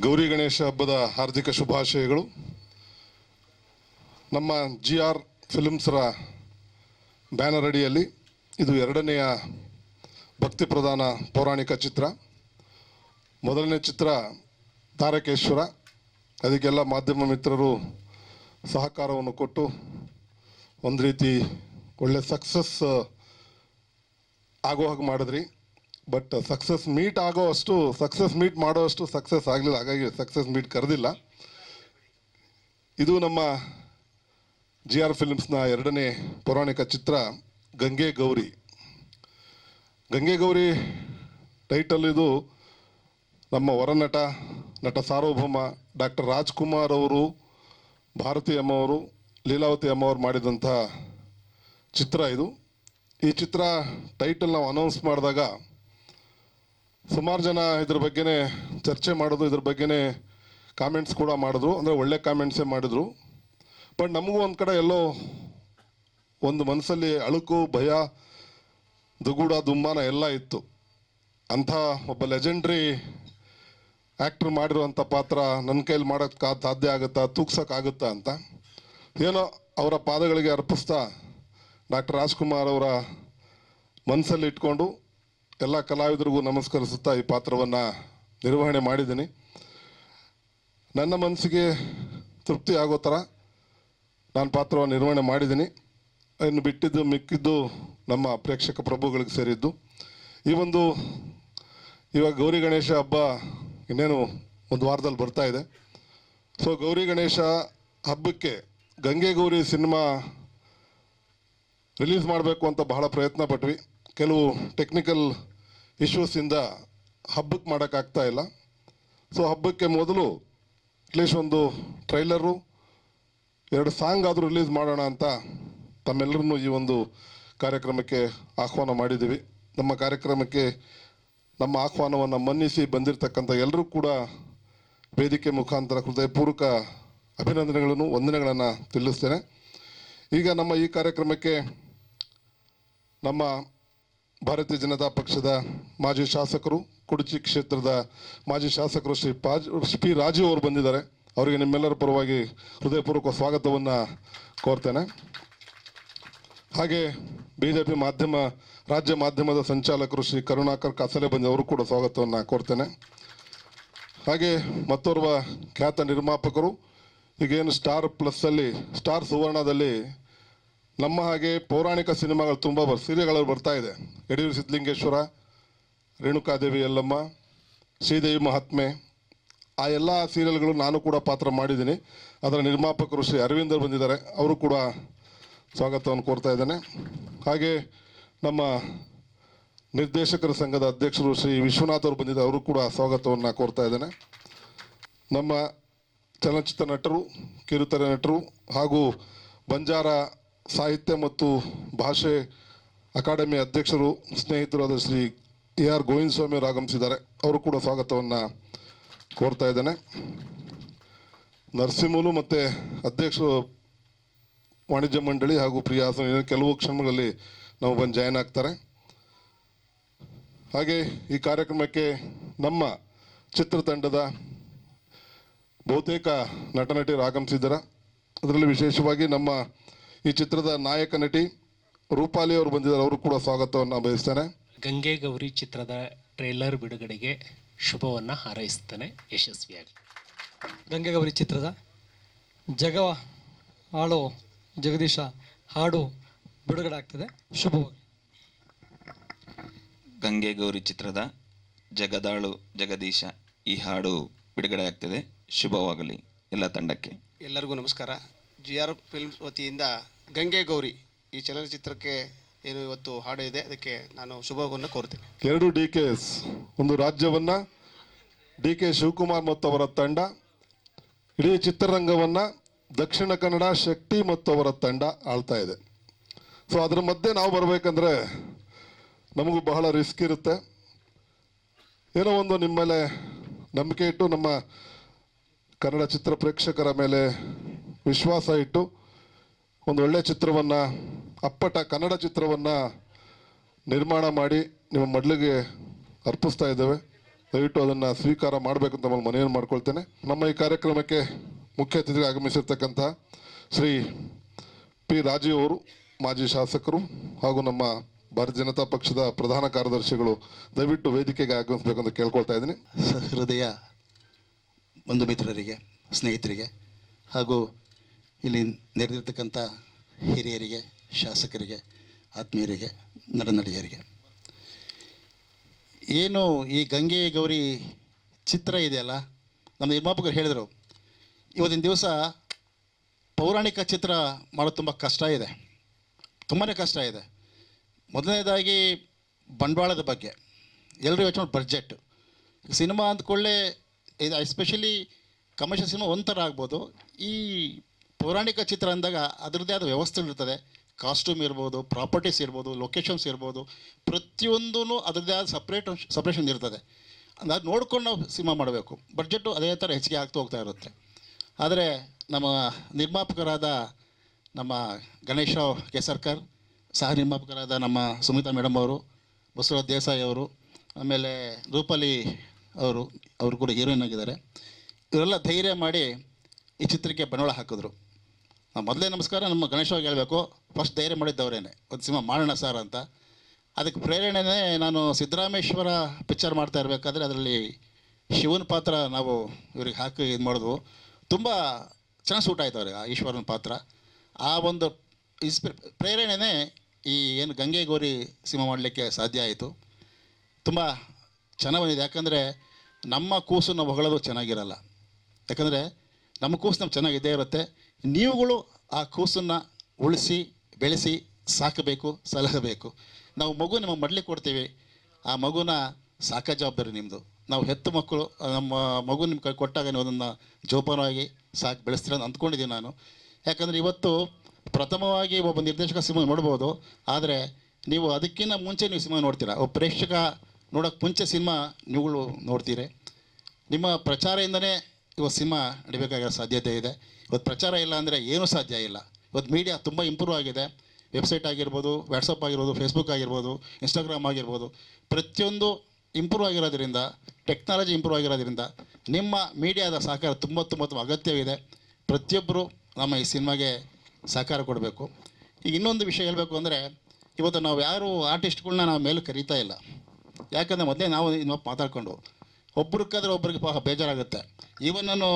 ಗೌರಿ ಗಣೇಶ ಹಬ್ಬದ ಹಾರ್ದಿಕ ಶುಭಾಶಯಗಳು. ನಮ್ಮ GR ಫಿಲ್ಮ್ಸ್ರ ಬ್ಯಾನರ್ ಅಡಿಯಲ್ಲಿ ಇದು ಎರಡನೆಯ ಭಕ್ತಿ ಪ್ರಧಾನ ಪೌರಾಣಿಕ ಚಿತ್ರ. ಮೊದಲನೇ ಚಿತ್ರ ತಾರಕೇಶ್ವರ. ಅದಕ್ಕೆಲ್ಲ ಮಾಧ್ಯಮ ಮಿತ್ರರು ಸಹಕಾರವನ್ನು ಕೊಟ್ಟು ಒಂದು ರೀತಿ ಒಳ್ಳೆ ಸಕ್ಸಸ್ ಆಗೋ ಹಾಗೆ ಮಾಡಿದ್ರಿ. ಬಟ್ ಸಕ್ಸಸ್ ಮೀಟ್ ಮಾಡೋ ಅಷ್ಟು ಸಕ್ಸಸ್ ಆಗಲಿಲ್ಲ. ಹಾಗಾಗಿ ಸಕ್ಸಸ್ ಮೀಟ್ ಕರೆದಿಲ್ಲ. ಇದು ನಮ್ಮ GR ಫಿಲ್ಮ್ಸ್ನ ಎರಡನೇ ಪೌರಾಣಿಕ ಚಿತ್ರ ಗಂಗೆ ಗೌರಿ. ಗಂಗೆ ಗೌರಿ ಟೈಟಲ್ ಇದು ನಮ್ಮ ಹೊರನಟ ನಟ ಸಾರ್ವಭೌಮ ಡಾಕ್ಟರ್ ರಾಜ್ಕುಮಾರ್ ಅವರು, ಭಾರತಿ ಅಮ್ಮವರು, ಲೀಲಾವತಿ ಅಮ್ಮವರು ಮಾಡಿದಂಥ ಚಿತ್ರ ಇದು. ಈ ಚಿತ್ರ ಟೈಟಲ್ ನಾವು ಅನೌನ್ಸ್ ಮಾಡಿದಾಗ ಸುಮಾರು ಜನ ಇದ್ರ ಬಗ್ಗೆನೇ ಚರ್ಚೆ ಮಾಡೋದು, ಇದ್ರ ಬಗ್ಗೆನೇ ಕಾಮೆಂಟ್ಸ್ ಕೂಡ ಮಾಡಿದ್ರು. ಅಂದರೆ ಒಳ್ಳೆ ಕಾಮೆಂಟ್ಸೇ ಮಾಡಿದ್ರು. ಬಟ್ ನಮಗೂ ಒಂದು ಕಡೆ ಎಲ್ಲೋ ಒಂದು ಮನಸ್ಸಲ್ಲಿ ಅಳುಕು, ಭಯ, ದುಗುಡ, ದುಮ್ಮಾನ ಎಲ್ಲ ಇತ್ತು. ಅಂಥ ಒಬ್ಬ ಲೆಜೆಂಡ್ರಿ ಆ್ಯಕ್ಟ್ರ್ ಮಾಡಿರುವಂಥ ಪಾತ್ರ ನನ್ನ ಕೈಲಿ ಮಾಡೋಕ್ಕೆ ಸಾಧ್ಯ ಆಗುತ್ತಾ, ತೂಗ್ಸೋಕ್ಕಾಗುತ್ತಾ ಅಂತ ಏನೋ ಅವರ ಪಾದಗಳಿಗೆ ಅರ್ಪಿಸ್ತಾ ಡಾಕ್ಟರ್ ರಾಜ್ಕುಮಾರ್ ಅವರ ಮನಸ್ಸಲ್ಲಿ ಇಟ್ಕೊಂಡು ಎಲ್ಲ ಕಲಾವಿದರಿಗೂ ನಮಸ್ಕರಿಸುತ್ತಾ ಈ ಪಾತ್ರವನ್ನು ನಿರ್ವಹಣೆ ಮಾಡಿದ್ದೀನಿ. ನನ್ನ ಮನಸ್ಸಿಗೆ ತೃಪ್ತಿ ಆಗೋ ಥರ ನಾನು ಪಾತ್ರವನ್ನು ನಿರ್ವಹಣೆ ಮಾಡಿದ್ದೀನಿ. ಇನ್ನು ಬಿಟ್ಟಿದ್ದು ಮಿಕ್ಕಿದ್ದು ನಮ್ಮ ಪ್ರೇಕ್ಷಕ ಪ್ರಭುಗಳಿಗೆ ಸೇರಿದ್ದು. ಇವಾಗ ಗೌರಿ ಗಣೇಶ ಹಬ್ಬ ಇನ್ನೇನು ಒಂದು ವಾರದಲ್ಲಿ ಬರ್ತಾ ಇದೆ. ಸೊ ಗೌರಿ ಗಣೇಶ ಹಬ್ಬಕ್ಕೆ ಗಂಗೆ ಗೌರಿ ಸಿನಿಮಾ ರಿಲೀಸ್ ಮಾಡಬೇಕು ಅಂತ ಬಹಳ ಪ್ರಯತ್ನ ಪಟ್ವಿ. ಕೆಲವು ಟೆಕ್ನಿಕಲ್ ಇಶ್ಯೂಸಿಂದ ಹಬ್ಬಕ್ಕೆ ಮಾಡೋಕ್ಕಾಗ್ತಾ ಇಲ್ಲ. ಸೊ ಹಬ್ಬಕ್ಕೆ ಮೊದಲು ಅಟ್ಲೀಸ್ಟ್ ಒಂದು ಟ್ರೈಲರು, 2 ಸಾಂಗ್ ಆದರೂ ರಿಲೀಸ್ ಮಾಡೋಣ ಅಂತ ತಮ್ಮೆಲ್ಲರನ್ನೂ ಈ ಒಂದು ಕಾರ್ಯಕ್ರಮಕ್ಕೆ ಆಹ್ವಾನ ಮಾಡಿದ್ದೀವಿ. ನಮ್ಮ ಕಾರ್ಯಕ್ರಮಕ್ಕೆ ನಮ್ಮ ಆಹ್ವಾನವನ್ನು ಮನ್ನಿಸಿ ಬಂದಿರತಕ್ಕಂಥ ಎಲ್ಲರೂ ಕೂಡ ವೇದಿಕೆ ಮುಖಾಂತರ ಹೃದಯಪೂರ್ವಕ ಅಭಿನಂದನೆಗಳನ್ನು, ವಂದನೆಗಳನ್ನು ತಿಳಿಸ್ತೇನೆ. ಈಗ ನಮ್ಮ ಈ ಕಾರ್ಯಕ್ರಮಕ್ಕೆ ನಮ್ಮ ಭಾರತೀಯ ಜನತಾ ಪಕ್ಷದ ಮಾಜಿ ಶಾಸಕರು, ಕುಡಚಿ ಕ್ಷೇತ್ರದ ಮಾಜಿ ಶಾಸಕರು ಶ್ರೀ ಪಿ ರಾಜು ಅವರು ಬಂದಿದ್ದಾರೆ. ಅವರಿಗೆ ನಿಮ್ಮೆಲ್ಲರ ಪರವಾಗಿ ಹೃದಯಪೂರ್ವಕ ಸ್ವಾಗತವನ್ನು ಕೋರ್ತೇನೆ. ಹಾಗೆ BJP ರಾಜ್ಯ ಮಾಧ್ಯಮದ ಸಂಚಾಲಕರು ಶ್ರೀ ಕರುಣಾಕರ್ ಕಾಸಲೆ ಬಂದು ಅವರು ಕೂಡ ಸ್ವಾಗತವನ್ನು ಕೋರ್ತೇನೆ. ಹಾಗೆ ಮತ್ತೋರ್ವ ಖ್ಯಾತ ನಿರ್ಮಾಪಕರು, ಈಗೇನು ಸ್ಟಾರ್ ಸುವರ್ಣದಲ್ಲಿ ನಮ್ಮ ಹಾಗೆ ಪೌರಾಣಿಕ ಸಿನಿಮಾಗಳು ತುಂಬ ಸೀರಿಯಲ್ಗಳು ಬರ್ತಾ ಇದೆ. ಯಡಿಯೂರು ಸಿದ್ಧಲಿಂಗೇಶ್ವರ, ರೇಣುಕಾದೇವಿ ಎಲ್ಲಮ್ಮ, ಶ್ರೀದೇವಿ ಮಹಾತ್ಮೆ, ಆ ಎಲ್ಲ ಸೀರಿಯಲ್ಗಳು ನಾನು ಕೂಡ ಪಾತ್ರ ಮಾಡಿದ್ದೀನಿ. ಅದರ ನಿರ್ಮಾಪಕರು ಶ್ರೀ ಅರವಿಂದರ್ ಬಂದಿದ್ದಾರೆ. ಅವರು ಕೂಡ ಸ್ವಾಗತವನ್ನು ಕೋರ್ತಾ ಇದ್ದೇನೆ. ಹಾಗೆ ನಮ್ಮ ನಿರ್ದೇಶಕರ ಸಂಘದ ಅಧ್ಯಕ್ಷರು ಶ್ರೀ ವಿಶ್ವನಾಥ್ ಅವರು ಬಂದಿದ್ದಾರೆ. ಅವರು ಕೂಡ ಸ್ವಾಗತವನ್ನು ಕೋರ್ತಾ ಇದ್ದೇನೆ. ನಮ್ಮ ಚಲನಚಿತ್ರ ನಟರು, ಕಿರುತೆರೆ ನಟರು ಹಾಗೂ ಬಂಜಾರ ಸಾಹಿತ್ಯ ಮತ್ತು ಭಾಷೆ ಅಕಾಡೆಮಿ ಅಧ್ಯಕ್ಷರು, ಸ್ನೇಹಿತರಾದ ಶ್ರೀ AR ಗೋವಿಂದ ಸ್ವಾಮಿ ಅವರು ಆಗಮಿಸಿದ್ದಾರೆ. ಅವರು ಕೂಡ ಸ್ವಾಗತವನ್ನು ಕೋರ್ತಾ ಇದ್ದೇನೆ. ನರಸಿಂಹನು ಮತ್ತು ಅಧ್ಯಕ್ಷರು ವಾಣಿಜ್ಯ ಮಂಡಳಿ ಹಾಗೂ ಪ್ರಿಯಾಸನ ಕೆಲವು ಕ್ಷಣಗಳಲ್ಲಿ ನಾವು ಬಂದು ಜಾಯ್ನ್ ಆಗ್ತಾರೆ. ಹಾಗೆ ಈ ಕಾರ್ಯಕ್ರಮಕ್ಕೆ ನಮ್ಮ ಚಿತ್ರತಂಡದ ಬಹುತೇಕ ನಟ ನಟಿಯರು ಆಗಮಿಸಿದ್ದಾರೆ. ಅದರಲ್ಲಿ ವಿಶೇಷವಾಗಿ ನಮ್ಮ ಈ ಚಿತ್ರದ ನಾಯಕ ನಟಿ ರೂಪಾಲಿ ಅವರು ಬಂದಿದ್ದಾರೆ. ಅವರು ಕೂಡ ಸ್ವಾಗತವನ್ನು ಬಯಸ್ತೇನೆ. ಗಂಗೆ ಗೌರಿ ಚಿತ್ರದ ಟ್ರೇಲರ್ ಬಿಡುಗಡೆಗೆ ಶುಭವನ್ನು ಹಾರೈಸ್ತೇನೆ. ಯಶಸ್ವಿಯಾಗಿ. ಗಂಗೆ ಗೌರಿ ಚಿತ್ರದ ಜಗ ಆಳೋ ಜಗದೀಶ ಹಾಡು ಬಿಡುಗಡೆ ಆಗ್ತದೆ. ಶುಭವಾಗಿ. ಗಂಗೆ ಗೌರಿ ಚಿತ್ರದ ಜಗದಾಳು ಜಗದೀಶ ಈ ಹಾಡು ಬಿಡುಗಡೆ ಆಗ್ತದೆ. ಶುಭವಾಗಲಿ ಎಲ್ಲ ತಂಡಕ್ಕೆ. ಎಲ್ಲರಿಗೂ ನಮಸ್ಕಾರ. GR ಫಿಲ್ಮ್ಸ್ ವತಿಯಿಂದ ಗಂಗೆ ಗೌರಿ ಈ ಚಲನಚಿತ್ರಕ್ಕೆ ಏನು ಇವತ್ತು ಹಾಡು ಇದೆ, ಅದಕ್ಕೆ ನಾನು ಶುಭವನ್ನು ಕೋರ್ತೇನೆ. 2 DKs, ಒಂದು ರಾಜ್ಯವನ್ನು DK ಶಿವಕುಮಾರ್ ಮತ್ತು ಅವರ ತಂಡ, ಇಡೀ ಚಿತ್ರರಂಗವನ್ನು ದಕ್ಷಿಣ ಕನ್ನಡ ಶಕ್ತಿ ಮತ್ತು ಅವರ ತಂಡ ಆಳ್ತಾ ಇದೆ. ಸೊ ಅದರ ಮಧ್ಯೆ ನಾವು ಬರಬೇಕಂದ್ರೆ ನಮಗೂ ಬಹಳ ರಿಸ್ಕ್ ಇರುತ್ತೆ. ಏನೋ ಒಂದು ನಿಮ್ಮ ಮೇಲೆ ನಂಬಿಕೆ ಇಟ್ಟು, ನಮ್ಮ ಕನ್ನಡ ಚಿತ್ರ ಪ್ರೇಕ್ಷಕರ ಮೇಲೆ ವಿಶ್ವಾಸ ಇಟ್ಟು ಒಂದು ಒಳ್ಳೆಯ ಚಿತ್ರವನ್ನು, ಅಪ್ಪಟ ಕನ್ನಡ ಚಿತ್ರವನ್ನು ನಿರ್ಮಾಣ ಮಾಡಿ ನಿಮ್ಮ ಮಡ್ಲಿಗೆ ಅರ್ಪಿಸ್ತಾ ಇದ್ದೇವೆ. ದಯವಿಟ್ಟು ಅದನ್ನು ಸ್ವೀಕಾರ ಮಾಡಬೇಕು ಅಂತ ಮನವಿಯನ್ನು ಮಾಡ್ಕೊಳ್ತೇನೆ. ನಮ್ಮ ಈ ಕಾರ್ಯಕ್ರಮಕ್ಕೆ ಮುಖ್ಯ ಅತಿಥಿಗೆ ಆಗಮಿಸಿರ್ತಕ್ಕಂಥ ಶ್ರೀ ಪಿ ರಾಜೀವ್ ಅವರು, ಮಾಜಿ ಶಾಸಕರು ಹಾಗೂ ನಮ್ಮ ಭಾರತೀಯ ಜನತಾ ಪಕ್ಷದ ಪ್ರಧಾನ ಕಾರ್ಯದರ್ಶಿಗಳು, ದಯವಿಟ್ಟು ವೇದಿಕೆಗೆ ಆಗಮಿಸಬೇಕು ಅಂತ ಕೇಳ್ಕೊಳ್ತಾ ಇದ್ದೀನಿ. ಹೃದಯ ಬಂಧು ಮಿತ್ರರಿಗೆ, ಸ್ನೇಹಿತರಿಗೆ ಹಾಗೂ ಇಲ್ಲಿ ನೆರೆದಿರ್ತಕ್ಕಂಥ ಹಿರಿಯರಿಗೆ, ಶಾಸಕರಿಗೆ, ಆತ್ಮೀಯರಿಗೆ, ನರನಡಿಯರಿಗೆ, ಏನು ಈ ಗಂಗೆ ಗೌರಿ ಚಿತ್ರ ಇದೆಯಲ್ಲ, ನಮ್ಮ ನಿರ್ಮಾಪಕರು ಹೇಳಿದರು ಇವತ್ತಿನ ದಿವಸ ಪೌರಾಣಿಕ ಚಿತ್ರ ಮಾಡೋದು ತುಂಬ ಕಷ್ಟ ಇದೆ, ತುಂಬಾ ಕಷ್ಟ ಇದೆ. ಮೊದಲನೇದಾಗಿ ಬಂಡವಾಳದ ಬಗ್ಗೆ ಎಲ್ಲರೂ ಯೋಚನೆ ಮಾಡಿ, ಬಡ್ಜೆಟ್ ಸಿನಿಮಾ ಅಂದ್ಕೊಳ್ಳೆ ಇದು ಎಸ್ಪೆಷಲಿ ಕಮರ್ಷಿಯಲ್ ಸಿನಿಮಾ ಒಂಥರ ಆಗ್ಬೋದು. ಈ ಪೌರಾಣಿಕ ಚಿತ್ರ ಅಂದಾಗ ಅದರದ್ದೇ ಆದ ವ್ಯವಸ್ಥೆಗಳಿರ್ತದೆ, ಕಾಸ್ಟ್ಯೂಮ್ ಇರ್ಬೋದು, ಪ್ರಾಪರ್ಟೀಸ್ ಇರ್ಬೋದು, ಲೊಕೇಶನ್ಸ್ ಇರ್ಬೋದು, ಪ್ರತಿಯೊಂದೂ ಅದರದ್ದೇ ಆದ ಸಪ್ರೇಷನ್ ಇರ್ತದೆ. ಅದು ನೋಡ್ಕೊಂಡು ನಾವು ಸಿನಿಮಾ ಮಾಡಬೇಕು. ಬಡ್ಜೆಟು ಅದೇ ಥರ ಹೆಚ್ಚಿಗೆ ಆಗ್ತಾ ಹೋಗ್ತಾ ಇರುತ್ತೆ. ಆದರೆ ನಮ್ಮ ನಿರ್ಮಾಪಕರಾದ ನಮ್ಮ ಗಣೇಶ ಕೇಸರ್ಕರ್, ಸಹ ನಿರ್ಮಾಪಕರಾದ ನಮ್ಮ ಸುಮಿತಾ ಮೇಡಮ್ ಅವರು, ಬಸವರಾಜ್ ದೇಸಾಯಿ ಅವರು, ಆಮೇಲೆ ರೂಪಾಲಿ ಅವರು ಕೂಡ ಹೀರೋಯಿನ್ ಆಗಿದ್ದಾರೆ. ಇವರೆಲ್ಲ ಧೈರ್ಯ ಮಾಡಿ ಈ ಚಿತ್ರಕ್ಕೆ ಬಂಡವಾಳ ಹಾಕಿದ್ರು. ಮೊದಲೇ ನಮಸ್ಕಾರ ನಮ್ಮ ಗಣೇಶವಾಗಿ ಹೇಳಬೇಕು, ಫಸ್ಟ್ ಧೈರ್ಯ ಮಾಡಿದ್ದವರೇನೆ, ಒಂದು ಸಿನಿಮಾ ಮಾಡೋಣ ಸರ್ ಅಂತ. ಅದಕ್ಕೆ ಪ್ರೇರಣೆನೇ ನಾನು ಸಿದ್ದರಾಮೇಶ್ವರ ಪಿಕ್ಚರ್ ಮಾಡ್ತಾ ಇರಬೇಕಾದ್ರೆ ಅದರಲ್ಲಿ ಶಿವನ ಪಾತ್ರ ನಾವು ಇವ್ರಿಗೆ ಹಾಕಿ ಇದು ಮಾಡಿದ್ವು. ತುಂಬ ಚೆನ್ನಾಗಿ ಸೂಟ್ ಆಯ್ತು ಅವ್ರಿಗೆ ಆ ಈಶ್ವರನ ಪಾತ್ರ. ಆ ಒಂದು ಪ್ರೇರಣೆನೇ ಈ ಏನು ಗಂಗೆ ಗೌರಿ ಸಿನಿಮಾ ಮಾಡಲಿಕ್ಕೆ ಸಾಧ್ಯ ಆಯಿತು. ತುಂಬ ಚೆನ್ನಾಗಿ ಬಂದಿದೆ. ಯಾಕಂದರೆ ನಮ್ಮ ಕೂಸು ನಾವು ಹೊಗಳೋದು ಚೆನ್ನಾಗಿರಲ್ಲ. ಯಾಕಂದರೆ ನಮ್ಮ ಕೂಸು ನಮ್ಗೆ ಚೆನ್ನಾಗಿದ್ದೇ ಇರುತ್ತೆ. ನೀವುಗಳು ಆ ಕೂಸನ್ನು ಉಳಿಸಿ ಬೆಳೆಸಿ ಸಾಕಬೇಕು, ಸಲಹಬೇಕು. ನಾವು ಮಗು ನಿಮಗೆ ಮಡ್ಲಿಕ್ಕೆ ಕೊಡ್ತೀವಿ, ಆ ಮಗುನ ಸಾಕೋ ಜವಾಬ್ದಾರಿ ನಿಮ್ಮದು. ನಾವು ಹೆತ್ತು ಮಕ್ಕಳು ನಮ್ಮ ಮಗು ನಿಮ್ಮ ಕೈ ಕೊಟ್ಟಾಗ ನೀವು ಅದನ್ನು ಜೋಪಾನವಾಗಿ ಸಾಕಿ ಬೆಳೆಸ್ತೀರ ಅಂತ ಅಂದ್ಕೊಂಡಿದ್ದೀನಿ ನಾನು. ಯಾಕಂದರೆ ಇವತ್ತು ಪ್ರಥಮವಾಗಿ ಒಬ್ಬ ನಿರ್ದೇಶಕ ಸಿನಿಮಾ ನೋಡ್ಬೋದು, ಆದರೆ ನೀವು ಅದಕ್ಕಿಂತ ಮುಂಚೆ ನೀವು ಸಿನಿಮಾ ನೋಡ್ತೀರಾ. ಒಬ್ಬ ಪ್ರೇಕ್ಷಕ ನೋಡೋಕ್ಕೆ ಮುಂಚೆ ಸಿನಿಮಾ ನೀವುಗಳು ನೋಡ್ತೀರಿ. ನಿಮ್ಮ ಪ್ರಚಾರದಿಂದನೇ ಇವತ್ತು ಸಿನಿಮಾ ನಡಿಬೇಕಾಗಿರೋ ಸಾಧ್ಯತೆ ಇದೆ. ಇವತ್ತು ಪ್ರಚಾರ ಇಲ್ಲ ಅಂದರೆ ಏನೂ ಸಾಧ್ಯ ಇಲ್ಲ. ಇವತ್ತು ಮೀಡಿಯಾ ತುಂಬ ಇಂಪ್ರೂವ್ ಆಗಿದೆ. ವೆಬ್ಸೈಟ್ ಆಗಿರ್ಬೋದು, ವಾಟ್ಸಪ್ ಆಗಿರ್ಬೋದು, ಫೇಸ್ಬುಕ್ ಆಗಿರ್ಬೋದು, ಇನ್ಸ್ಟಾಗ್ರಾಮ್ ಆಗಿರ್ಬೋದು, ಪ್ರತಿಯೊಂದು ಇಂಪ್ರೂವ್ ಆಗಿರೋದ್ರಿಂದ, ಟೆಕ್ನಾಲಜಿ ಇಂಪ್ರೂವ್ ಆಗಿರೋದ್ರಿಂದ ನಿಮ್ಮ ಮೀಡಿಯಾದ ಸಹಕಾರ ತುಂಬ ತುಂಬ ತುಂಬ ಅಗತ್ಯವಿದೆ. ಪ್ರತಿಯೊಬ್ಬರು ನಮ್ಮ ಈ ಸಿನಿಮಾಗೆ ಸಹಕಾರ ಕೊಡಬೇಕು. ಈಗ ಇನ್ನೊಂದು ವಿಷಯ ಹೇಳಬೇಕು ಅಂದರೆ, ಇವತ್ತು ನಾವು ಯಾರು ಆರ್ಟಿಸ್ಟ್ಗಳನ್ನ ನಾವು ಮೇಲೆ ಕರೀತಾ ಇಲ್ಲ. ಯಾಕಂದರೆ ಮೊದಲೇ ನಾವು ಮಾತಾಡ್ಕೊಂಡು ಒಬ್ರಿಗಾದ್ರೆ ಒಬ್ರಿಗೆ ಬೇಜಾರಾಗುತ್ತೆ. ಈವನ್ ನಾನು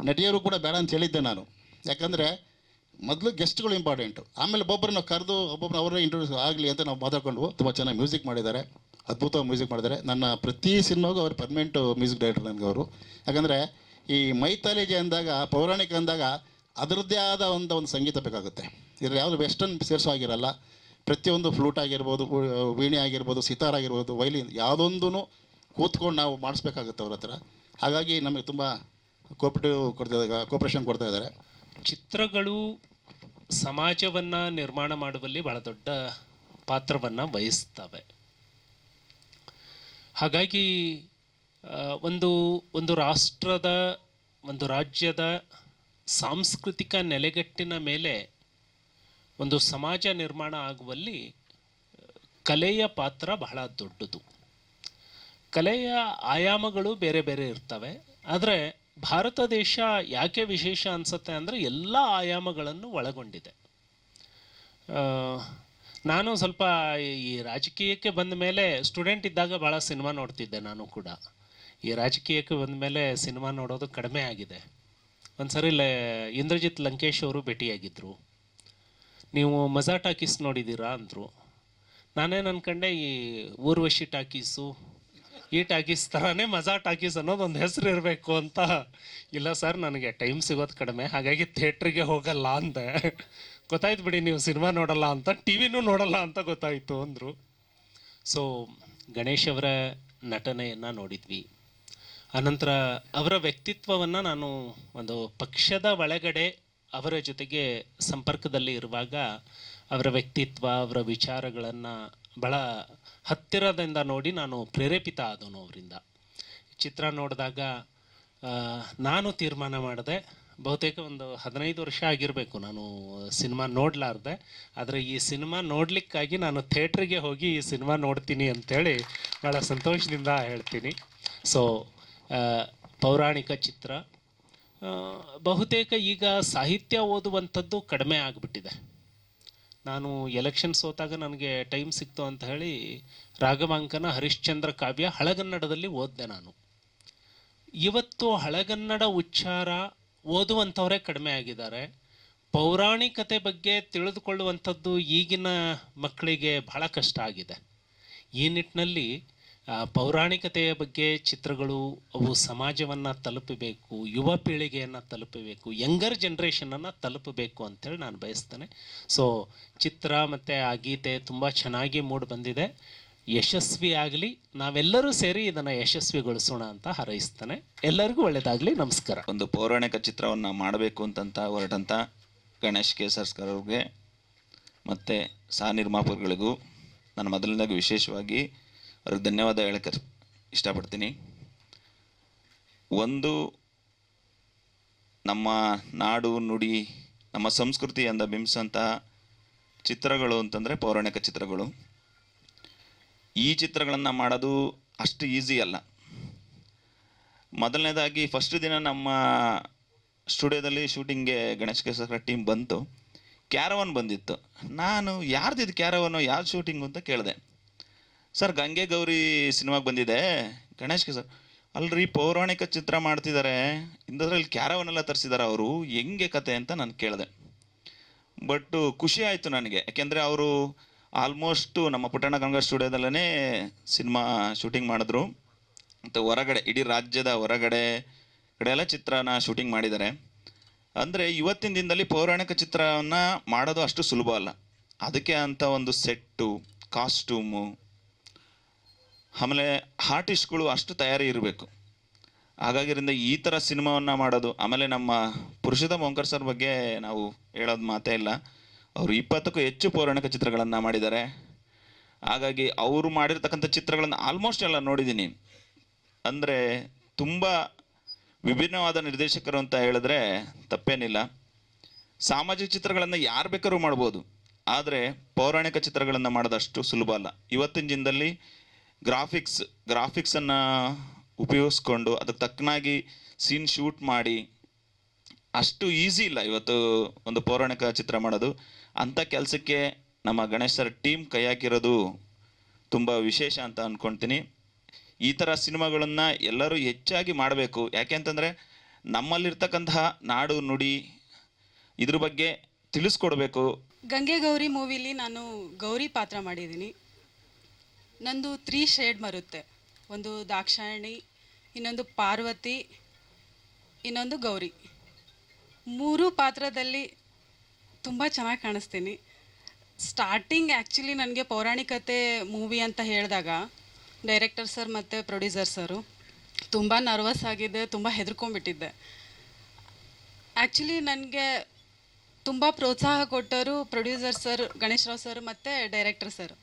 ನಟಿಯರು ಕೂಡ ಬೇಡ ಅಂತ ಹೇಳಿದ್ದೆ ನಾನು. ಯಾಕಂದರೆ ಮೊದಲು ಗೆಸ್ಟ್ಗಳು ಇಂಪಾರ್ಟೆಂಟು, ಆಮೇಲೆ ಒಬ್ಬೊಬ್ಬರನ್ನ ಕರೆದು ಒಬ್ಬೊಬ್ಬರು ಅವರೇ ಇಂಟ್ರೊಡ್ಯೂಸ್ ಆಗಲಿ ಅಂತ ನಾವು ಮಾತಾಡ್ಕೊಂಡು. ತುಂಬ ಚೆನ್ನಾಗಿ ಮ್ಯೂಸಿಕ್ ಮಾಡಿದ್ದಾರೆ, ಅದ್ಭುತವಾಗಿ ಮ್ಯೂಸಿಕ್ ಮಾಡಿದ್ದಾರೆ. ನನ್ನ ಪ್ರತಿ ಸಿನಿಮಾಗೂ ಅವ್ರು ಪರ್ಮನೆಂಟ್ ಮ್ಯೂಸಿಕ್ ಡೈರೆಕ್ಟರ್ ನನಗೆ ಅವರು. ಯಾಕಂದರೆ ಈ ಮೈಥಾಲಜಿ ಅಂದಾಗ, ಪೌರಾಣಿಕ ಅಂದಾಗ ಅದರದ್ದೇ ಆದ ಒಂದು ಸಂಗೀತ ಬೇಕಾಗುತ್ತೆ. ಇದ್ರಲ್ಲಿ ಯಾವುದು ವೆಸ್ಟರ್ನ್ ಸೇರಿಸೋ ಆಗಿರಲ್ಲ. ಪ್ರತಿಯೊಂದು ಫ್ಲೂಟ್ ಆಗಿರ್ಬೋದು, ವೀಣೆ ಆಗಿರ್ಬೋದು, ಸಿತಾರ್ ಆಗಿರ್ಬೋದು, ವೈಲಿನ್, ಯಾವುದೊಂದೂ ಕೂತ್ಕೊಂಡು ನಾವು ಮಾಡಿಸ್ಬೇಕಾಗುತ್ತೆ ಅವ್ರ ಹತ್ರ. ಹಾಗಾಗಿ ನಮಗೆ ತುಂಬ ಕೋಪ್ರೇಷನ್ ಕೊಡ್ತಾ ಇದ್ದಾರೆ. ಚಿತ್ರಗಳು ಸಮಾಜವನ್ನು ನಿರ್ಮಾಣ ಮಾಡುವಲ್ಲಿ ಬಹಳ ದೊಡ್ಡ ಪಾತ್ರವನ್ನು ವಹಿಸ್ತವೆ. ಹಾಗಾಗಿ ಒಂದು ರಾಷ್ಟ್ರದ, ಒಂದು ರಾಜ್ಯದ ಸಾಂಸ್ಕೃತಿಕ ನೆಲೆಗಟ್ಟಿನ ಮೇಲೆ ಒಂದು ಸಮಾಜ ನಿರ್ಮಾಣ ಆಗುವಲ್ಲಿ ಕಲೆಯ ಪಾತ್ರ ಬಹಳ ದೊಡ್ಡದು. ಕಲೆಯ ಆಯಾಮಗಳು ಬೇರೆ ಬೇರೆ ಇರ್ತವೆ. ಆದರೆ ಭಾರತ ದೇಶ ಯಾಕೆ ವಿಶೇಷ ಅನಿಸುತ್ತೆ ಅಂದರೆ ಎಲ್ಲ ಆಯಾಮಗಳನ್ನು ಒಳಗೊಂಡಿದೆ. ನಾನು ಸ್ವಲ್ಪ ಈ ರಾಜಕೀಯಕ್ಕೆ ಬಂದ ಮೇಲೆ, ಸ್ಟೂಡೆಂಟ್ ಇದ್ದಾಗ ಭಾಳ ಸಿನಿಮಾ ನೋಡ್ತಿದ್ದೆ ನಾನು ಕೂಡ. ಈ ರಾಜಕೀಯಕ್ಕೆ ಬಂದ ಮೇಲೆ ಸಿನಿಮಾ ನೋಡೋದು ಕಡಿಮೆ ಆಗಿದೆ. ಒಂದು ಸರಿ ಇಂದ್ರಜಿತ್ ಲಂಕೇಶ್ ಅವರು ಭೇಟಿಯಾಗಿದ್ದರು. ನೀವು ಮಜಾ ಟಾಕೀಸ್ ನೋಡಿದ್ದೀರಾ ಅಂದರು. ನಾನೇನು ಅನ್ಕೊಂಡೆ, ಈ ಊರ್ವಶಿ ಟಾಕೀಸು, ಈ ಟಾಕೀಸ್ ಥರನೇ ಮಜಾ ಟಾಕೀಸ್ ಅನ್ನೋದು ಒಂದು ಹೆಸರು ಇರಬೇಕು ಅಂತ. ಇಲ್ಲ ಸರ್, ನನಗೆ ಟೈಮ್ ಸಿಗೋದು ಕಡಿಮೆ, ಹಾಗಾಗಿ ಥಿಯೇಟ್ರಿಗೆ ಹೋಗಲ್ಲ ಅಂದೆ. ಗೊತ್ತಾಯ್ತು ಬಿಡಿ, ನೀವು ಸಿನಿಮಾ ನೋಡಲ್ಲ ಅಂತ, ಟಿ ವಿನೂ ನೋಡಲ್ಲ ಅಂತ ಗೊತ್ತಾಯಿತು ಅಂದರು. ಸೊ ಗಣೇಶ್ ಅವರ ನಟನೆಯನ್ನು ನೋಡಿದ್ವಿ. ಆನಂತರ ಅವರ ವ್ಯಕ್ತಿತ್ವವನ್ನು ನಾನು ಒಂದು ಪಕ್ಷದ ಒಳಗಡೆ ಅವರ ಜೊತೆಗೆ ಸಂಪರ್ಕದಲ್ಲಿ ಇರುವಾಗ ಅವರ ವ್ಯಕ್ತಿತ್ವ, ಅವರ ವಿಚಾರಗಳನ್ನು ಭಾಳ ಹತ್ತಿರದಿಂದ ನೋಡಿ ನಾನು ಪ್ರೇರೇಪಿತ ಆದವನು ಅವರಿಂದ. ಚಿತ್ರ ನೋಡಿದಾಗ ನಾನು ತೀರ್ಮಾನ ಮಾಡಿದೆ, ಬಹುತೇಕ ಒಂದು 15 ವರ್ಷ ಆಗಿರಬೇಕು ನಾನು ಸಿನಿಮಾ ನೋಡಲಾರ್ದೆ. ಆದರೆ ಈ ಸಿನಿಮಾ ನೋಡಲಿಕ್ಕಾಗಿ ನಾನು ಥಿಯೇಟ್ರಿಗೆ ಹೋಗಿ ಈ ಸಿನಿಮಾ ನೋಡ್ತೀನಿ ಅಂಥೇಳಿ ಭಾಳ ಸಂತೋಷದಿಂದ ಹೇಳ್ತೀನಿ. ಸೊ ಪೌರಾಣಿಕ ಚಿತ್ರ ಬಹುತೇಕ ಈಗ ಸಾಹಿತ್ಯ ಓದುವಂಥದ್ದು ಕಡಿಮೆ ಆಗಿಬಿಟ್ಟಿದೆ. ನಾನು ಎಲೆಕ್ಷನ್ ಸೋತಾಗ ನನಗೆ ಟೈಮ್ ಸಿಕ್ತು ಅಂತ ಹೇಳಿ ರಾಘವಾಂಕನ ಹರಿಶ್ಚಂದ್ರ ಕಾವ್ಯ ಹಳಗನ್ನಡದಲ್ಲಿ ಓದಿದೆ ನಾನು. ಇವತ್ತು ಹಳಗನ್ನಡ ಉಚ್ಚಾರ ಓದುವಂಥವರೇ ಕಡಿಮೆ ಆಗಿದ್ದಾರೆ. ಪೌರಾಣಿಕತೆ ಬಗ್ಗೆ ತಿಳಿದುಕೊಳ್ಳುವಂಥದ್ದು ಈಗಿನ ಮಕ್ಕಳಿಗೆ ಬಹಳ ಕಷ್ಟ ಆಗಿದೆ. ಈ ನಿಟ್ಟಿನಲ್ಲಿ ಪೌರಾಣಿಕತೆಯ ಬಗ್ಗೆ ಚಿತ್ರಗಳು ಅವು ಸಮಾಜವನ್ನು ತಲುಪಬೇಕು, ಯುವ ಪೀಳಿಗೆಯನ್ನು ತಲುಪಬೇಕು, ಯಂಗರ್ ಜನ್ರೇಷನನ್ನು ತಲುಪಬೇಕು ಅಂಥೇಳಿ ನಾನು ಬಯಸ್ತೇನೆ. ಸೊ ಚಿತ್ರ ಮತ್ತು ಆ ಗೀತೆ ತುಂಬ ಚೆನ್ನಾಗಿ ಮೂಡಿ ಬಂದಿದೆ. ಯಶಸ್ವಿ ಆಗಲಿ, ನಾವೆಲ್ಲರೂ ಸೇರಿ ಇದನ್ನು ಯಶಸ್ವಿಗೊಳಿಸೋಣ ಅಂತ ಹಾರೈಸ್ತೇನೆ. ಎಲ್ಲರಿಗೂ ಒಳ್ಳೆಯದಾಗಲಿ. ನಮಸ್ಕಾರ. ಒಂದು ಪೌರಾಣಿಕ ಚಿತ್ರವನ್ನು ಮಾಡಬೇಕು ಅಂತಂತ ಹೊರಟಂಥ ಗಣೇಶ್ ಕೆ ಸರ್ಸ್ಕರ್ ಅವ್ರಿಗೆ ಮತ್ತು ಸಹ ನಿರ್ಮಾಪಕರಿಗೂ ನಾನು ಮೊದಲನೇದಾಗಿ ವಿಶೇಷವಾಗಿ ಅವ್ರಿಗೆ ಧನ್ಯವಾದ ಹೇಳಕ್ಕೆ ಇಷ್ಟಪಡ್ತೀನಿ. ಒಂದು ನಮ್ಮ ನಾಡು ನುಡಿ ನಮ್ಮ ಸಂಸ್ಕೃತಿಯಿಂದ ಬಿಂಬಿಸೋಂಥ ಚಿತ್ರಗಳು ಅಂತಂದರೆ ಪೌರಾಣಿಕ ಚಿತ್ರಗಳು. ಈ ಚಿತ್ರಗಳನ್ನು ಮಾಡೋದು ಅಷ್ಟು ಈಸಿ ಅಲ್ಲ. ಮೊದಲನೇದಾಗಿ ಫಸ್ಟ್ ದಿನ ನಮ್ಮ ಸ್ಟುಡಿಯೋದಲ್ಲಿ ಶೂಟಿಂಗ್ಗೆ ಗಣೇಶ್ ಕೆ ಸರ್ಕರ್ ಟೀಮ್ ಬಂತು. ಕ್ಯಾರವನ್ ಬಂದಿತ್ತು. ನಾನು ಯಾರ್ದಿದ್ದು ಕ್ಯಾರವನು, ಯಾವ್ದು ಶೂಟಿಂಗು ಅಂತ ಕೇಳಿದೆ. ಸರ್ ಗಂಗೆ ಗೌರಿ ಸಿನಿಮಾಗೆ ಬಂದಿದೆ ಗಣೇಶ್ ಕೆ ಸರ್. ಅಲ್ರಿ ಪೌರಾಣಿಕ ಚಿತ್ರ ಮಾಡ್ತಿದ್ದಾರೆ, ಇಂಥದ್ರಲ್ಲಿ ಕ್ಯಾರವನ್ನೆಲ್ಲ ತರಿಸಿದ್ದಾರೆ ಅವರು, ಹೆಂಗೆ ಕತೆ ಅಂತ ನಾನು ಕೇಳಿದೆ. ಬಟ್ ಖುಷಿ ಆಯಿತು ನನಗೆ, ಯಾಕೆಂದರೆ ಅವರು ಆಲ್ಮೋಸ್ಟು ನಮ್ಮ ಪುಟ್ಟಣ್ಣ ಗಂಗಾ ಸ್ಟುಡಿಯೋದಲ್ಲೇ ಸಿನಿಮಾ ಶೂಟಿಂಗ್ ಮಾಡಿದ್ರು. ಮತ್ತು ಹೊರಗಡೆ ಇಡೀ ರಾಜ್ಯದ ಹೊರಗಡೆ ಕಡೆ ಎಲ್ಲ ಚಿತ್ರನ ಶೂಟಿಂಗ್ ಮಾಡಿದ್ದಾರೆ. ಅಂದರೆ ಇವತ್ತಿನ ದಿನದಲ್ಲಿ ಪೌರಾಣಿಕ ಚಿತ್ರವನ್ನು ಮಾಡೋದು ಅಷ್ಟು ಸುಲಭ ಅಲ್ಲ. ಅದಕ್ಕೆ ಅಂತ ಒಂದು ಸೆಟ್ಟು, ಕಾಸ್ಟ್ಯೂಮು, ಆಮೇಲೆ ಆರ್ಟಿಸ್ಟ್ಗಳು ಅಷ್ಟು ತಯಾರಿ ಇರಬೇಕು. ಹಾಗಾಗಿರಿಂದ ಈ ಥರ ಸಿನಿಮಾವನ್ನು ಮಾಡೋದು, ಆಮೇಲೆ ನಮ್ಮ ಪುರುಷೋತ್ತಮ್ ಓಂಕಾರ್ ಸರ್ ಬಗ್ಗೆ ನಾವು ಹೇಳೋದು ಮಾತೇ ಇಲ್ಲ. ಅವರು 20ಕ್ಕೂ ಹೆಚ್ಚು ಪೌರಾಣಿಕ ಚಿತ್ರಗಳನ್ನು ಮಾಡಿದ್ದಾರೆ. ಹಾಗಾಗಿ ಅವರು ಮಾಡಿರ್ತಕ್ಕಂಥ ಚಿತ್ರಗಳನ್ನು ಆಲ್ಮೋಸ್ಟ್ ಎಲ್ಲ ನೋಡಿದ್ದೀನಿ. ಅಂದರೆ ತುಂಬ ವಿಭಿನ್ನವಾದ ನಿರ್ದೇಶಕರು ಅಂತ ಹೇಳಿದ್ರೆ ತಪ್ಪೇನಿಲ್ಲ. ಸಾಮಾಜಿಕ ಚಿತ್ರಗಳನ್ನು ಯಾರು ಬೇಕಾದ್ರೂ ಮಾಡ್ಬೋದು, ಆದರೆ ಪೌರಾಣಿಕ ಚಿತ್ರಗಳನ್ನು ಮಾಡೋದಷ್ಟು ಸುಲಭ ಅಲ್ಲ. ಇವತ್ತಿನ ದಿನದಲ್ಲಿ ಗ್ರಾಫಿಕ್ಸನ್ನು ಉಪಯೋಗಿಸ್ಕೊಂಡು ಅದಕ್ಕೆ ತಕ್ಕನಾಗಿ ಸೀನ್ ಶೂಟ್ ಮಾಡಿ ಅಷ್ಟು ಈಸಿ ಇಲ್ಲ ಇವತ್ತು ಒಂದು ಪೌರಾಣಿಕ ಚಿತ್ರ ಮಾಡೋದು. ಅಂಥ ಕೆಲಸಕ್ಕೆ ನಮ್ಮ ಗಣೇಶ್ ಸರ್ ಟೀಮ್ ಕೈ ಹಾಕಿರೋದು ತುಂಬ ವಿಶೇಷ ಅಂತ ಅಂದ್ಕೊಳ್ತೀನಿ. ಈ ಥರ ಸಿನಿಮಾಗಳನ್ನು ಎಲ್ಲರೂ ಹೆಚ್ಚಾಗಿ ಮಾಡಬೇಕು. ಯಾಕೆ ಅಂತಂದರೆ ನಮ್ಮಲ್ಲಿರ್ತಕ್ಕಂತಹ ನಾಡು ನುಡಿ ಇದ್ರ ಬಗ್ಗೆ ತಿಳಿಸ್ಕೊಡ್ಬೇಕು. ಗಂಗೆ ಗೌರಿ ಮೂವಿಲಿ ನಾನು ಗೌರಿ ಪಾತ್ರ ಮಾಡಿದ್ದೀನಿ. ನಂದು 3 ಶೇಡ್ ಬರುತ್ತೆ. ಒಂದು ದಾಕ್ಷಾಯಣಿ, ಇನ್ನೊಂದು ಪಾರ್ವತಿ, ಇನ್ನೊಂದು ಗೌರಿ. 3 ಪಾತ್ರದಲ್ಲಿ ತುಂಬ ಚೆನ್ನಾಗಿ ಕಾಣಿಸ್ತೀನಿ. ಸ್ಟಾರ್ಟಿಂಗ್ ಆ್ಯಕ್ಚುಲಿ ನನಗೆ ಪೌರಾಣಿಕತೆ ಮೂವಿ ಅಂತ ಹೇಳಿದಾಗ ಡೈರೆಕ್ಟರ್ ಸರ್ ಮತ್ತು ಪ್ರೊಡ್ಯೂಸರ್ ಸರು ತುಂಬ ನರ್ವಸ್ ಆಗಿದ್ದೆ, ತುಂಬ ಹೆದರ್ಕೊಂಡ್ಬಿಟ್ಟಿದ್ದೆ. ಆ್ಯಕ್ಚುಲಿ ನನಗೆ ತುಂಬ ಪ್ರೋತ್ಸಾಹ ಕೊಟ್ಟರು producer sir, Ganesh Rao sir ಮತ್ತು ಡೈರೆಕ್ಟರ್ ಸರ್.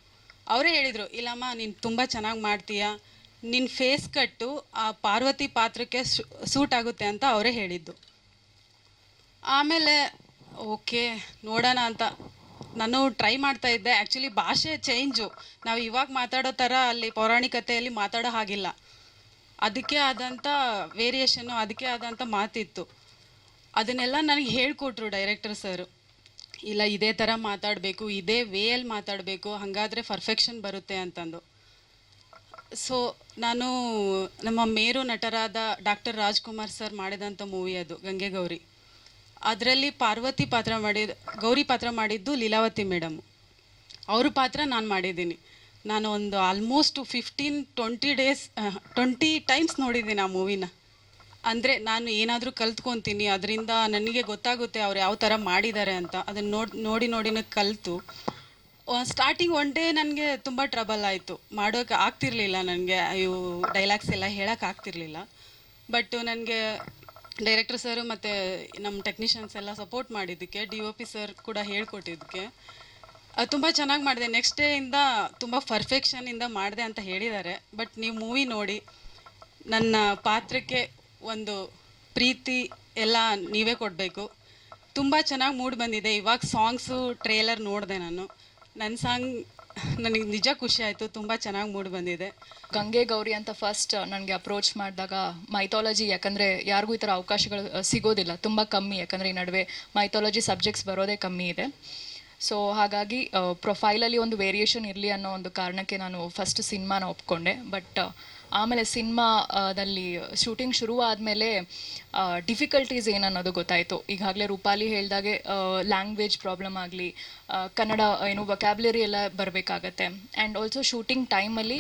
ಅವರೇ ಹೇಳಿದರು, ಇಲ್ಲಮ್ಮ ನೀನು ತುಂಬ ಚೆನ್ನಾಗಿ ಮಾಡ್ತೀಯ, ನಿನ್ನ ಫೇಸ್ ಕಟ್ಟು ಆ ಪಾರ್ವತಿ ಪಾತ್ರಕ್ಕೆ ಸೂಟ್ ಆಗುತ್ತೆ ಅಂತ ಅವರೇ ಹೇಳಿದ್ದು. ಆಮೇಲೆ ಓಕೆ ನೋಡೋಣ ಅಂತ ನಾನು ಟ್ರೈ ಮಾಡ್ತಾ ಇದ್ದೆ. ಆ್ಯಕ್ಚುಲಿ ಭಾಷೆ ಚೇಂಜು, ನಾವು ಇವಾಗ ಮಾತಾಡೋ ಥರ ಅಲ್ಲಿ ಪೌರಾಣಿಕತೆಯಲ್ಲಿ ಮಾತಾಡೋ ಹಾಗಿಲ್ಲ. ಅದಕ್ಕೆ ಆದಂಥ ವೇರಿಯೇಷನ್ನು, ಅದಕ್ಕೆ ಆದಂಥ ಮಾತಿತ್ತು. ಅದನ್ನೆಲ್ಲ ನನಗೆ ಹೇಳಿಕೊಟ್ರು ಡೈರೆಕ್ಟರ್ ಸರು. ಇಲ್ಲ ಇದೇ ಥರ ಮಾತಾಡಬೇಕು, ಇದೇ ವೇಯಲ್ಲಿ ಮಾತಾಡಬೇಕು, ಹಾಗಾದರೆ ಪರ್ಫೆಕ್ಷನ್ ಬರುತ್ತೆ ಅಂತಂದು. ಸೊ ನಾನು ನಮ್ಮ ಮೇರು ನಟರಾದ ಡಾಕ್ಟರ್ ರಾಜ್ಕುಮಾರ್ ಸರ್ ಮಾಡಿದಂಥ ಮೂವಿ ಅದು ಗಂಗೆ ಗೌರಿ. ಅದರಲ್ಲಿ ಪಾರ್ವತಿ ಪಾತ್ರ ಗೌರಿ ಪಾತ್ರ ಮಾಡಿದ್ದು ಲೀಲಾವತಿ ಮೇಡಮ್. ಅವ್ರ ಪಾತ್ರ ನಾನು ಮಾಡಿದ್ದೀನಿ. ನಾನು ಒಂದು ಆಲ್ಮೋಸ್ಟ್ 15-20 ಟೈಮ್ಸ್ ನೋಡಿದ್ದೀನಿ ಆ ಮೂವಿನ. ಅಂದರೆ ನಾನು ಏನಾದರೂ ಕಲ್ತ್ಕೊತೀನಿ, ಅದರಿಂದ ನನಗೆ ಗೊತ್ತಾಗುತ್ತೆ ಅವ್ರು ಯಾವ ಥರ ಮಾಡಿದ್ದಾರೆ ಅಂತ. ಅದನ್ನು ನೋಡಿನೇ ಕಲಿತು ಸ್ಟಾರ್ಟಿಂಗ್ 1 ಡೇ ನನಗೆ ತುಂಬ ಟ್ರಬಲ್ ಆಯಿತು, ಮಾಡೋಕ್ಕೆ ಆಗ್ತಿರ್ಲಿಲ್ಲ ನನಗೆ. ಇವು ಡೈಲಾಗ್ಸ್ ಎಲ್ಲ ಹೇಳೋಕ್ಕೆ ಆಗ್ತಿರ್ಲಿಲ್ಲ. ಬಟ್ ನನಗೆ ಡೈರೆಕ್ಟರ್ ಸರು ಮತ್ತು ನಮ್ಮ ಟೆಕ್ನಿಷಿಯನ್ಸ್ ಎಲ್ಲ ಸಪೋರ್ಟ್ ಮಾಡಿದ್ದಕ್ಕೆ, DOP ಸರ್ ಕೂಡ ಹೇಳ್ಕೊಟ್ಟಿದ್ದಕ್ಕೆ ತುಂಬ ಚೆನ್ನಾಗಿ ಮಾಡಿದೆ. ನೆಕ್ಸ್ಟ್ ಡೇಯಿಂದ ತುಂಬ ಪರ್ಫೆಕ್ಷನಿಂದ ಮಾಡಿದೆ ಅಂತ ಹೇಳಿದ್ದಾರೆ. ಬಟ್ ನೀವು ಮೂವಿ ನೋಡಿ ನನ್ನ ಪಾತ್ರಕ್ಕೆ ಒಂದು ಪ್ರೀತಿ ಎಲ್ಲ ನೀವೇ ಕೊಡಬೇಕು. ತುಂಬ ಚೆನ್ನಾಗಿ ಮೂಡಿ ಬಂದಿದೆ. ಇವಾಗ ಸಾಂಗ್ಸು ಟ್ರೇಲರ್ ನೋಡಿದೆ ನಾನು. ನನ್ನ ಸಾಂಗ್ ನನಗೆ ನಿಜ ಖುಷಿ ಆಯಿತು, ತುಂಬ ಚೆನ್ನಾಗಿ ಮೂಡಿ ಬಂದಿದೆ. ಗಂಗೆ ಗೌರಿ ಅಂತ ಫಸ್ಟ್ ನನಗೆ ಅಪ್ರೋಚ್ ಮಾಡಿದಾಗ ಮೈಥಾಲಜಿ, ಯಾಕಂದರೆ ಯಾರಿಗೂ ಈ ಥರ ಅವಕಾಶಗಳು ಸಿಗೋದಿಲ್ಲ, ತುಂಬ ಕಮ್ಮಿ, ಯಾಕಂದರೆ ಈ ನಡುವೆ ಮೈಥಾಲಜಿ ಸಬ್ಜೆಕ್ಟ್ಸ್ ಬರೋದೇ ಕಮ್ಮಿ ಇದೆ. ಸೊ ಹಾಗಾಗಿ ಪ್ರೊಫೈಲಲ್ಲಿ ಒಂದು ವೇರಿಯೇಷನ್ ಇರಲಿ ಅನ್ನೋ ಒಂದು ಕಾರಣಕ್ಕೆ ನಾನು ಫಸ್ಟ್ ಸಿನಿಮಾನ ಒಪ್ಕೊಂಡೆ. ಬಟ್ ಆಮೇಲೆ ಸಿನಿಮಾದಲ್ಲಿ ಶೂಟಿಂಗ್ ಶುರು ಆದಮೇಲೆ ಡಿಫಿಕಲ್ಟೀಸ್ ಏನನ್ನೋದು ಗೊತ್ತಾಯಿತು. ಈಗಾಗಲೇ ರೂಪಾಲಿ ಹೇಳ್ದಾಗೆ ಲ್ಯಾಂಗ್ವೇಜ್ ಪ್ರಾಬ್ಲಮ್ ಆಗಲಿ, ಕನ್ನಡ ಏನು ವೊಕ್ಯಾಬ್ಲರಿ ಎಲ್ಲ ಬರಬೇಕಾಗತ್ತೆ. ಆ್ಯಂಡ್ ಆಲ್ಸೋ ಶೂಟಿಂಗ್ ಟೈಮಲ್ಲಿ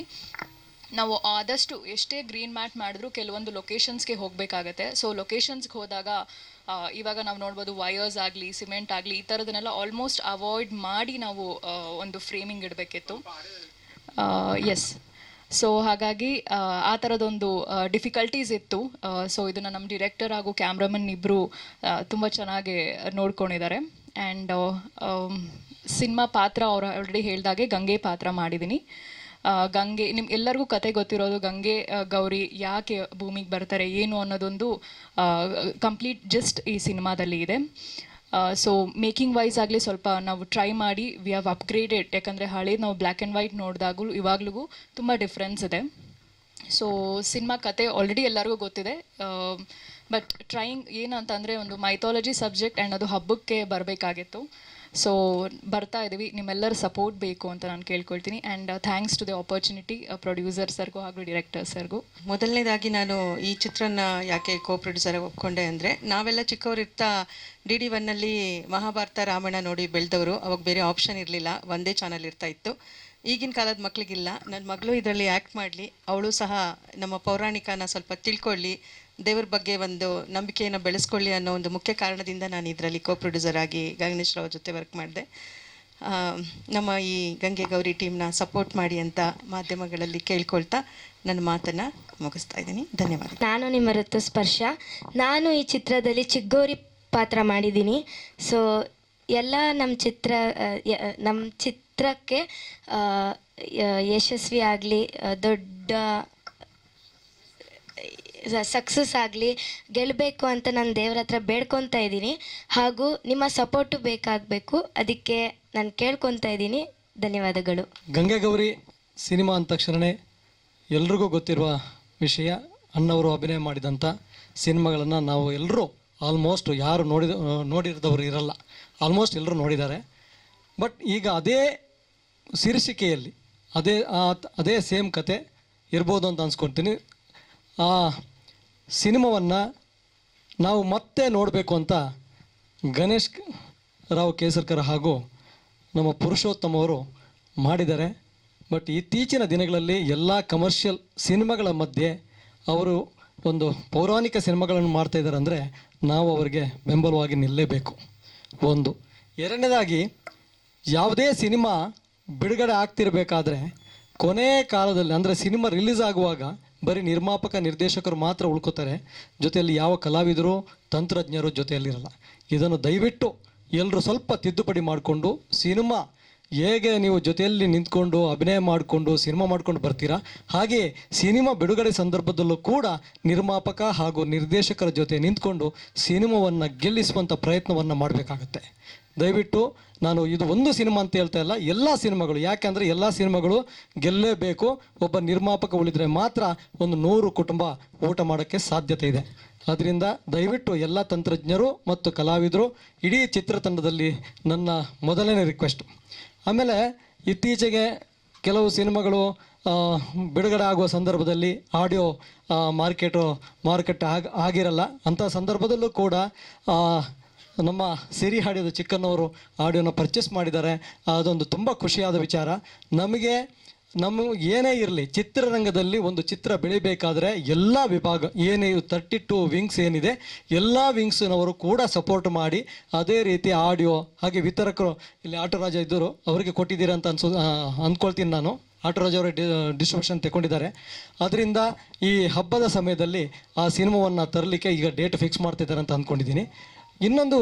ನಾವು ಆದಷ್ಟು ಎಷ್ಟೇ ಗ್ರೀನ್ ಮ್ಯಾಟ್ ಮಾಡಿದ್ರೂ ಕೆಲವೊಂದು ಲೊಕೇಶನ್ಸ್ಗೆ ಹೋಗಬೇಕಾಗತ್ತೆ. ಸೊ ಲೊಕೇಶನ್ಸ್ಗೆ ಹೋದಾಗ ಇವಾಗ ನಾವು ನೋಡ್ಬೋದು ವಯರ್ಸ್ ಆಗಲಿ, ಸಿಮೆಂಟ್ ಆಗಲಿ, ಈ ಥರದನ್ನೆಲ್ಲ ಆಲ್ಮೋಸ್ಟ್ ಅವಾಯ್ಡ್ ಮಾಡಿ ನಾವು ಒಂದು ಫ್ರೇಮಿಂಗ್ ಇಡಬೇಕಿತ್ತು. ಎಸ್, ಸೊ ಹಾಗಾಗಿ ಆ ಥರದೊಂದು ಡಿಫಿಕಲ್ಟೀಸ್ ಇತ್ತು. ಸೊ ಇದನ್ನು ನಮ್ಮ ಡಿರೆಕ್ಟರ್ ಹಾಗೂ ಕ್ಯಾಮ್ರಾಮನ್ ಇಬ್ಬರು ತುಂಬ ಚೆನ್ನಾಗಿ ನೋಡ್ಕೊಂಡಿದ್ದಾರೆ. ಆ್ಯಂಡ್ ಸಿನಿಮಾ ಪಾತ್ರ ಅವರು ಆಲ್ರೆಡಿ ಹೇಳ್ದಾಗೆ ಗಂಗೆ ಪಾತ್ರ ಮಾಡಿದ್ದೀನಿ. ಗಂಗೆ ಎಲ್ಲರಿಗೂ ಕತೆ ಗೊತ್ತಿರೋದು, ಗಂಗೆ ಗೌರಿ ಯಾಕೆ ಭೂಮಿಗೆ ಬರ್ತಾರೆ ಏನು ಅನ್ನೋದೊಂದು ಕಂಪ್ಲೀಟ್ ಜಸ್ಟ್ ಈ ಸಿನಿಮಾದಲ್ಲಿ ಇದೆ. ಸೊ ಮೇಕಿಂಗ್ ವೈಸ್ ಆಗಲಿ ಸ್ವಲ್ಪ ನಾವು ಟ್ರೈ ಮಾಡಿ ವಿ ಹ್ಯಾವ್ ಅಪ್ಗ್ರೇಡೆಡ್, ಯಾಕಂದರೆ ಹಳೇದು ನಾವು ಬ್ಲ್ಯಾಕ್ ಆ್ಯಂಡ್ ವೈಟ್ ನೋಡಿದಾಗಲೂ ಇವಾಗ್ಲೂ ತುಂಬ ಡಿಫ್ರೆನ್ಸ್ ಇದೆ. ಸೊ ಸಿನಿಮಾ ಕತೆ ಆಲ್ರೆಡಿ ಎಲ್ಲರಿಗೂ ಗೊತ್ತಿದೆ. ಬಟ್ ಟ್ರೈಯಿಂಗ್ ಏನಂತಂದರೆ ಒಂದು ಮೈಥಾಲಜಿ ಸಬ್ಜೆಕ್ಟ್ ಆ್ಯಂಡ್ ಅದು ಹಬ್ಬಕ್ಕೆ ಬರಬೇಕಾಗಿತ್ತು. ಸೊ ಬರ್ತಾ ಇದ್ದೀವಿ, ನಿಮ್ಮೆಲ್ಲರ ಸಪೋರ್ಟ್ ಬೇಕು ಅಂತ ನಾನು ಕೇಳ್ಕೊಳ್ತೀನಿ. And thanks to the opportunity producer ಸರ್ಗೂ ಹಾಗೂ ಡೈರೆಕ್ಟರ್ ಸರ್ಗೂ. ಮೊದಲನೇದಾಗಿ ನಾನು ಈ ಚಿತ್ರನ ಯಾಕೆ ಕೋ ಪ್ರೊಡ್ಯೂಸರ್ ಒಪ್ಕೊಂಡೆ ಅಂದರೆ, ನಾವೆಲ್ಲ ಚಿಕ್ಕವರಿರ್ತಾ DD1ನಲ್ಲಿ ಮಹಾಭಾರತ ರಾಮಾಯಣ ನೋಡಿ ಬೆಳೆದವರು. ಅವಾಗ ಬೇರೆ ಆಪ್ಷನ್ ಇರಲಿಲ್ಲ, ಒಂದೇ ಚಾನಲ್ ಇರ್ತಾ ಇತ್ತು. ಈಗಿನ ಕಾಲದ ಮಕ್ಕಳಿಗಿಲ್ಲ. ನನ್ನ ಮಗಳು ಇದರಲ್ಲಿ ಆ್ಯಕ್ಟ್ ಮಾಡಲಿ, ಅವಳು ಸಹ ನಮ್ಮ ಪೌರಾಣಿಕನ ಸ್ವಲ್ಪ ತಿಳ್ಕೊಳ್ಳಿ, ದೇವ್ರ ಬಗ್ಗೆ ಒಂದು ನಂಬಿಕೆಯನ್ನು ಬೆಳೆಸ್ಕೊಳ್ಳಿ ಅನ್ನೋ ಒಂದು ಮುಖ್ಯ ಕಾರಣದಿಂದ ನಾನು ಇದರಲ್ಲಿ ಕೋ ಪ್ರೊಡ್ಯೂಸರ್ ಆಗಿ ಗಗನೇಶ್ ರಾವ್ ಜೊತೆ ವರ್ಕ್ ಮಾಡಿದೆ. ನಮ್ಮ ಈ ಗಂಗೆ ಗೌರಿ ಟೀಮ್ನ ಸಪೋರ್ಟ್ ಮಾಡಿ ಅಂತ ಮಾಧ್ಯಮಗಳಲ್ಲಿ ಕೇಳ್ಕೊಳ್ತಾ ನನ್ನ ಮಾತನ್ನು ಮುಗಿಸ್ತಾ ಇದ್ದೀನಿ. ಧನ್ಯವಾದ. ನಾನು ನಿಮ್ಮ ಋತುಸ್ಪರ್ಶ. ನಾನು ಈ ಚಿತ್ರದಲ್ಲಿ ಚಿಕ್ಕಗೌರಿ ಪಾತ್ರ ಮಾಡಿದ್ದೀನಿ. ಸೊ ಎಲ್ಲ ನಮ್ಮ ಚಿತ್ರಕ್ಕೆ ಯಶಸ್ವಿ ಆಗಲಿ, ದೊಡ್ಡ ಸಕ್ಸಸ್ ಆಗಲಿ, ಗೆಲ್ಲಬೇಕು ಅಂತ ನಾನು ದೇವರ ಹತ್ರ ಬೇಡ್ಕೊತಾ ಇದ್ದೀನಿ. ಹಾಗೂ ನಿಮ್ಮ ಸಪೋರ್ಟು ಬೇಕಾಗಬೇಕು, ಅದಕ್ಕೆ ನಾನು ಕೇಳ್ಕೊತಾ ಇದ್ದೀನಿ. ಧನ್ಯವಾದಗಳು. ಗಂಗೆ ಗೌರಿ ಸಿನಿಮಾ ಅಂದ ತಕ್ಷಣವೇ ಎಲ್ರಿಗೂ ಗೊತ್ತಿರುವ ವಿಷಯ. ಅಣ್ಣವರು ಅಭಿನಯ ಮಾಡಿದಂಥ ಸಿನಿಮಾಗಳನ್ನು ನಾವು ಎಲ್ಲರೂ ಆಲ್ಮೋಸ್ಟ್ ಯಾರು ನೋಡಿರದವರು ಇರಲ್ಲ, ಆಲ್ಮೋಸ್ಟ್ ಎಲ್ಲರೂ ನೋಡಿದ್ದಾರೆ. ಬಟ್ ಈಗ ಅದೇ ಶೀರ್ಷಿಕೆಯಲ್ಲಿ ಅದೇ ಸೇಮ್ ಕತೆ ಇರ್ಬೋದು ಅಂತ ಅನ್ಸ್ಕೊಳ್ತೀನಿ. ಆ ಸಿನಿಮಾವನ್ನು ನಾವು ಮತ್ತೆ ನೋಡಬೇಕು ಅಂತ ಗಣೇಶ್ ರಾವ್ ಕೇಸರ್ಕರ್ ಹಾಗೂ ನಮ್ಮ ಪುರುಷೋತ್ತಮ್ ಅವರು ಮಾಡಿದ್ದಾರೆ. ಬಟ್ ಇತ್ತೀಚಿನ ದಿನಗಳಲ್ಲಿ ಎಲ್ಲ ಕಮರ್ಷಿಯಲ್ ಸಿನಿಮಾಗಳ ಮಧ್ಯೆ ಅವರು ಒಂದು ಪೌರಾಣಿಕ ಸಿನಿಮಾಗಳನ್ನು ಮಾಡ್ತಾಯಿದ್ದಾರೆ ಅಂದರೆ ನಾವು ಅವರಿಗೆ ಬೆಂಬಲವಾಗಿ ನಿಲ್ಲಲೇಬೇಕು. ಒಂದು. ಎರಡನೇದಾಗಿ, ಯಾವುದೇ ಸಿನಿಮಾ ಬಿಡುಗಡೆ ಆಗ್ತಿರಬೇಕಾದ್ರೆ ಕೊನೆ ಕಾಲದಲ್ಲಿ ಅಂದರೆ ಸಿನಿಮಾ ರಿಲೀಸ್ ಆಗುವಾಗ ಬರೀ ನಿರ್ಮಾಪಕ ನಿರ್ದೇಶಕರು ಮಾತ್ರ ಉಳ್ಕೋತಾರೆ, ಜೊತೆಯಲ್ಲಿ ಯಾವ ಕಲಾವಿದರು ತಂತ್ರಜ್ಞರು ಜೊತೆಯಲ್ಲಿರಲ್ಲ. ಇದನ್ನು ದಯವಿಟ್ಟು ಎಲ್ಲರೂ ಸ್ವಲ್ಪ ತಿದ್ದುಪಡಿ ಮಾಡಿಕೊಂಡು, ಸಿನಿಮಾ ಹೇಗೆ ನೀವು ಜೊತೆಯಲ್ಲಿ ನಿಂತ್ಕೊಂಡು ಅಭಿನಯ ಮಾಡಿಕೊಂಡು ಸಿನಿಮಾ ಮಾಡ್ಕೊಂಡು ಬರ್ತೀರಾ, ಹಾಗೆ ಸಿನಿಮಾ ಬಿಡುಗಡೆ ಸಂದರ್ಭದಲ್ಲೂ ಕೂಡ ನಿರ್ಮಾಪಕ ಹಾಗೂ ನಿರ್ದೇಶಕರ ಜೊತೆ ನಿಂತ್ಕೊಂಡು ಸಿನಿಮಾವನ್ನು ಗೆಲ್ಲಿಸುವಂಥ ಪ್ರಯತ್ನವನ್ನು ಮಾಡಬೇಕಾಗತ್ತೆ. ದಯವಿಟ್ಟು ನಾನು ಇದು ಒಂದು ಸಿನಿಮಾ ಅಂತ ಹೇಳ್ತಾ ಇಲ್ಲ, ಎಲ್ಲ ಸಿನಿಮಾಗಳು, ಯಾಕೆಂದರೆ ಎಲ್ಲ ಸಿನಿಮಾಗಳು ಗೆಲ್ಲೇಬೇಕು. ಒಬ್ಬ ನಿರ್ಮಾಪಕ ಉಳಿದರೆ ಮಾತ್ರ ಒಂದು 100 ಕುಟುಂಬ ಊಟ ಮಾಡೋಕ್ಕೆ ಸಾಧ್ಯತೆ ಇದೆ. ಅದರಿಂದ ದಯವಿಟ್ಟು ಎಲ್ಲ ತಂತ್ರಜ್ಞರು ಮತ್ತು ಕಲಾವಿದರು, ಇಡೀ ಚಿತ್ರತಂಡದಲ್ಲಿ ನನ್ನ ಮೊದಲನೇ ರಿಕ್ವೆಸ್ಟು. ಆಮೇಲೆ ಇತ್ತೀಚೆಗೆ ಕೆಲವು ಸಿನಿಮಾಗಳು ಬಿಡುಗಡೆ ಆಗುವ ಸಂದರ್ಭದಲ್ಲಿ ಆಡಿಯೋ ಮಾರ್ಕೆಟ್ ಆಗಿರಲ್ಲ. ಅಂಥ ಸಂದರ್ಭದಲ್ಲೂ ಕೂಡ ನಮ್ಮ ಸಿರಿ ಹಾಡಿದ ಚಿಕ್ಕನ್ನವರು ಆಡಿಯೋನ ಪರ್ಚೇಸ್ ಮಾಡಿದ್ದಾರೆ. ಅದೊಂದು ತುಂಬ ಖುಷಿಯಾದ ವಿಚಾರ. ನಮ್ಮ ಏನೇ ಇರಲಿ, ಚಿತ್ರರಂಗದಲ್ಲಿ ಒಂದು ಚಿತ್ರ ಬೆಳಿಬೇಕಾದ್ರೆ ಎಲ್ಲ ವಿಭಾಗ ಏನೇ 32 ವಿಂಗ್ಸ್ ಏನಿದೆ, ಎಲ್ಲ ವಿಂಗ್ಸ್ನವರು ಕೂಡ ಸಪೋರ್ಟ್ ಮಾಡಿ, ಅದೇ ರೀತಿ ಆಡಿಯೋ ಹಾಗೆ ವಿತರಕರು ಇಲ್ಲಿ ಆಟೋರಾಜ ಇದ್ದರು, ಅವರಿಗೆ ಕೊಟ್ಟಿದ್ದೀರ ಅಂತ ಅಂದ್ಕೊಳ್ತೀನಿ ನಾನು. ಆಟೋರಾಜ್ ಅವರ ಡಿಸ್ಟ್ರಿಬ್ಯೂಷನ್ ತಗೊಂಡಿದ್ದಾರೆ. ಅದರಿಂದ ಈ ಹಬ್ಬದ ಸಮಯದಲ್ಲಿ ಆ ಸಿನಿಮಾವನ್ನು ತರಲಿಕ್ಕೆ ಈಗ ಡೇಟ್ ಫಿಕ್ಸ್ ಮಾಡ್ತಿದ್ದಾರೆ ಅಂತ ಅಂದ್ಕೊಂಡಿದ್ದೀನಿ. ಇನ್ನೊಂದು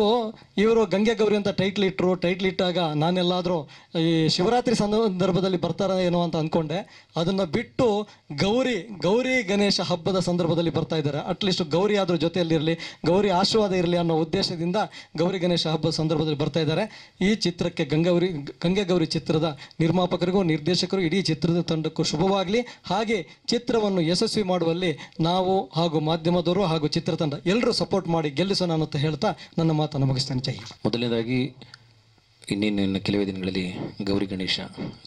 ಇವರು ಗಂಗೆ ಗೌರಿ ಅಂತ ಟೈಟ್ಲ್ ಇಟ್ಟಾಗ ನಾನೆಲ್ಲಾದರೂ ಈ ಶಿವರಾತ್ರಿ ಸಂದರ್ಭದಲ್ಲಿ ಬರ್ತಾರ ಏನೋ ಅಂತ ಅಂದ್ಕೊಂಡೆ. ಅದನ್ನು ಬಿಟ್ಟು ಗೌರಿ ಗಣೇಶ ಹಬ್ಬದ ಸಂದರ್ಭದಲ್ಲಿ ಬರ್ತಾ ಇದ್ದಾರೆ. ಅಟ್ಲೀಸ್ಟ್ ಗೌರಿ ಆದರೂ ಜೊತೆಯಲ್ಲಿರಲಿ, ಗೌರಿ ಆಶೀರ್ವಾದ ಇರಲಿ ಅನ್ನೋ ಉದ್ದೇಶದಿಂದ ಗೌರಿ ಗಣೇಶ ಹಬ್ಬದ ಸಂದರ್ಭದಲ್ಲಿ ಬರ್ತಾ ಇದ್ದಾರೆ. ಈ ಚಿತ್ರಕ್ಕೆ ಗಂಗೆ ಗೌರಿ ಚಿತ್ರದ ನಿರ್ಮಾಪಕರಿಗೂ ನಿರ್ದೇಶಕರು ಇಡೀ ಚಿತ್ರದ ತಂಡಕ್ಕೂ ಶುಭವಾಗಲಿ. ಹಾಗೆ ಚಿತ್ರವನ್ನು ಯಶಸ್ವಿ ಮಾಡುವಲ್ಲಿ ನಾವು ಹಾಗೂ ಮಾಧ್ಯಮದವರು ಹಾಗೂ ಚಿತ್ರತಂಡ ಎಲ್ಲರೂ ಸಪೋರ್ಟ್ ಮಾಡಿ ಗೆಲ್ಲಿಸೋಣ ಅಂತ ಹೇಳ್ತಾ ನನ್ನ ಮಾತನ್ನು ಮುಗಿಸ್ತೇನೆ. ಜೈ ಹಿಂದ್. ಮೊದಲನೇದಾಗಿ ಇನ್ನೇನು ಕೆಲವೇ ದಿನಗಳಲ್ಲಿ ಗೌರಿ ಗಣೇಶ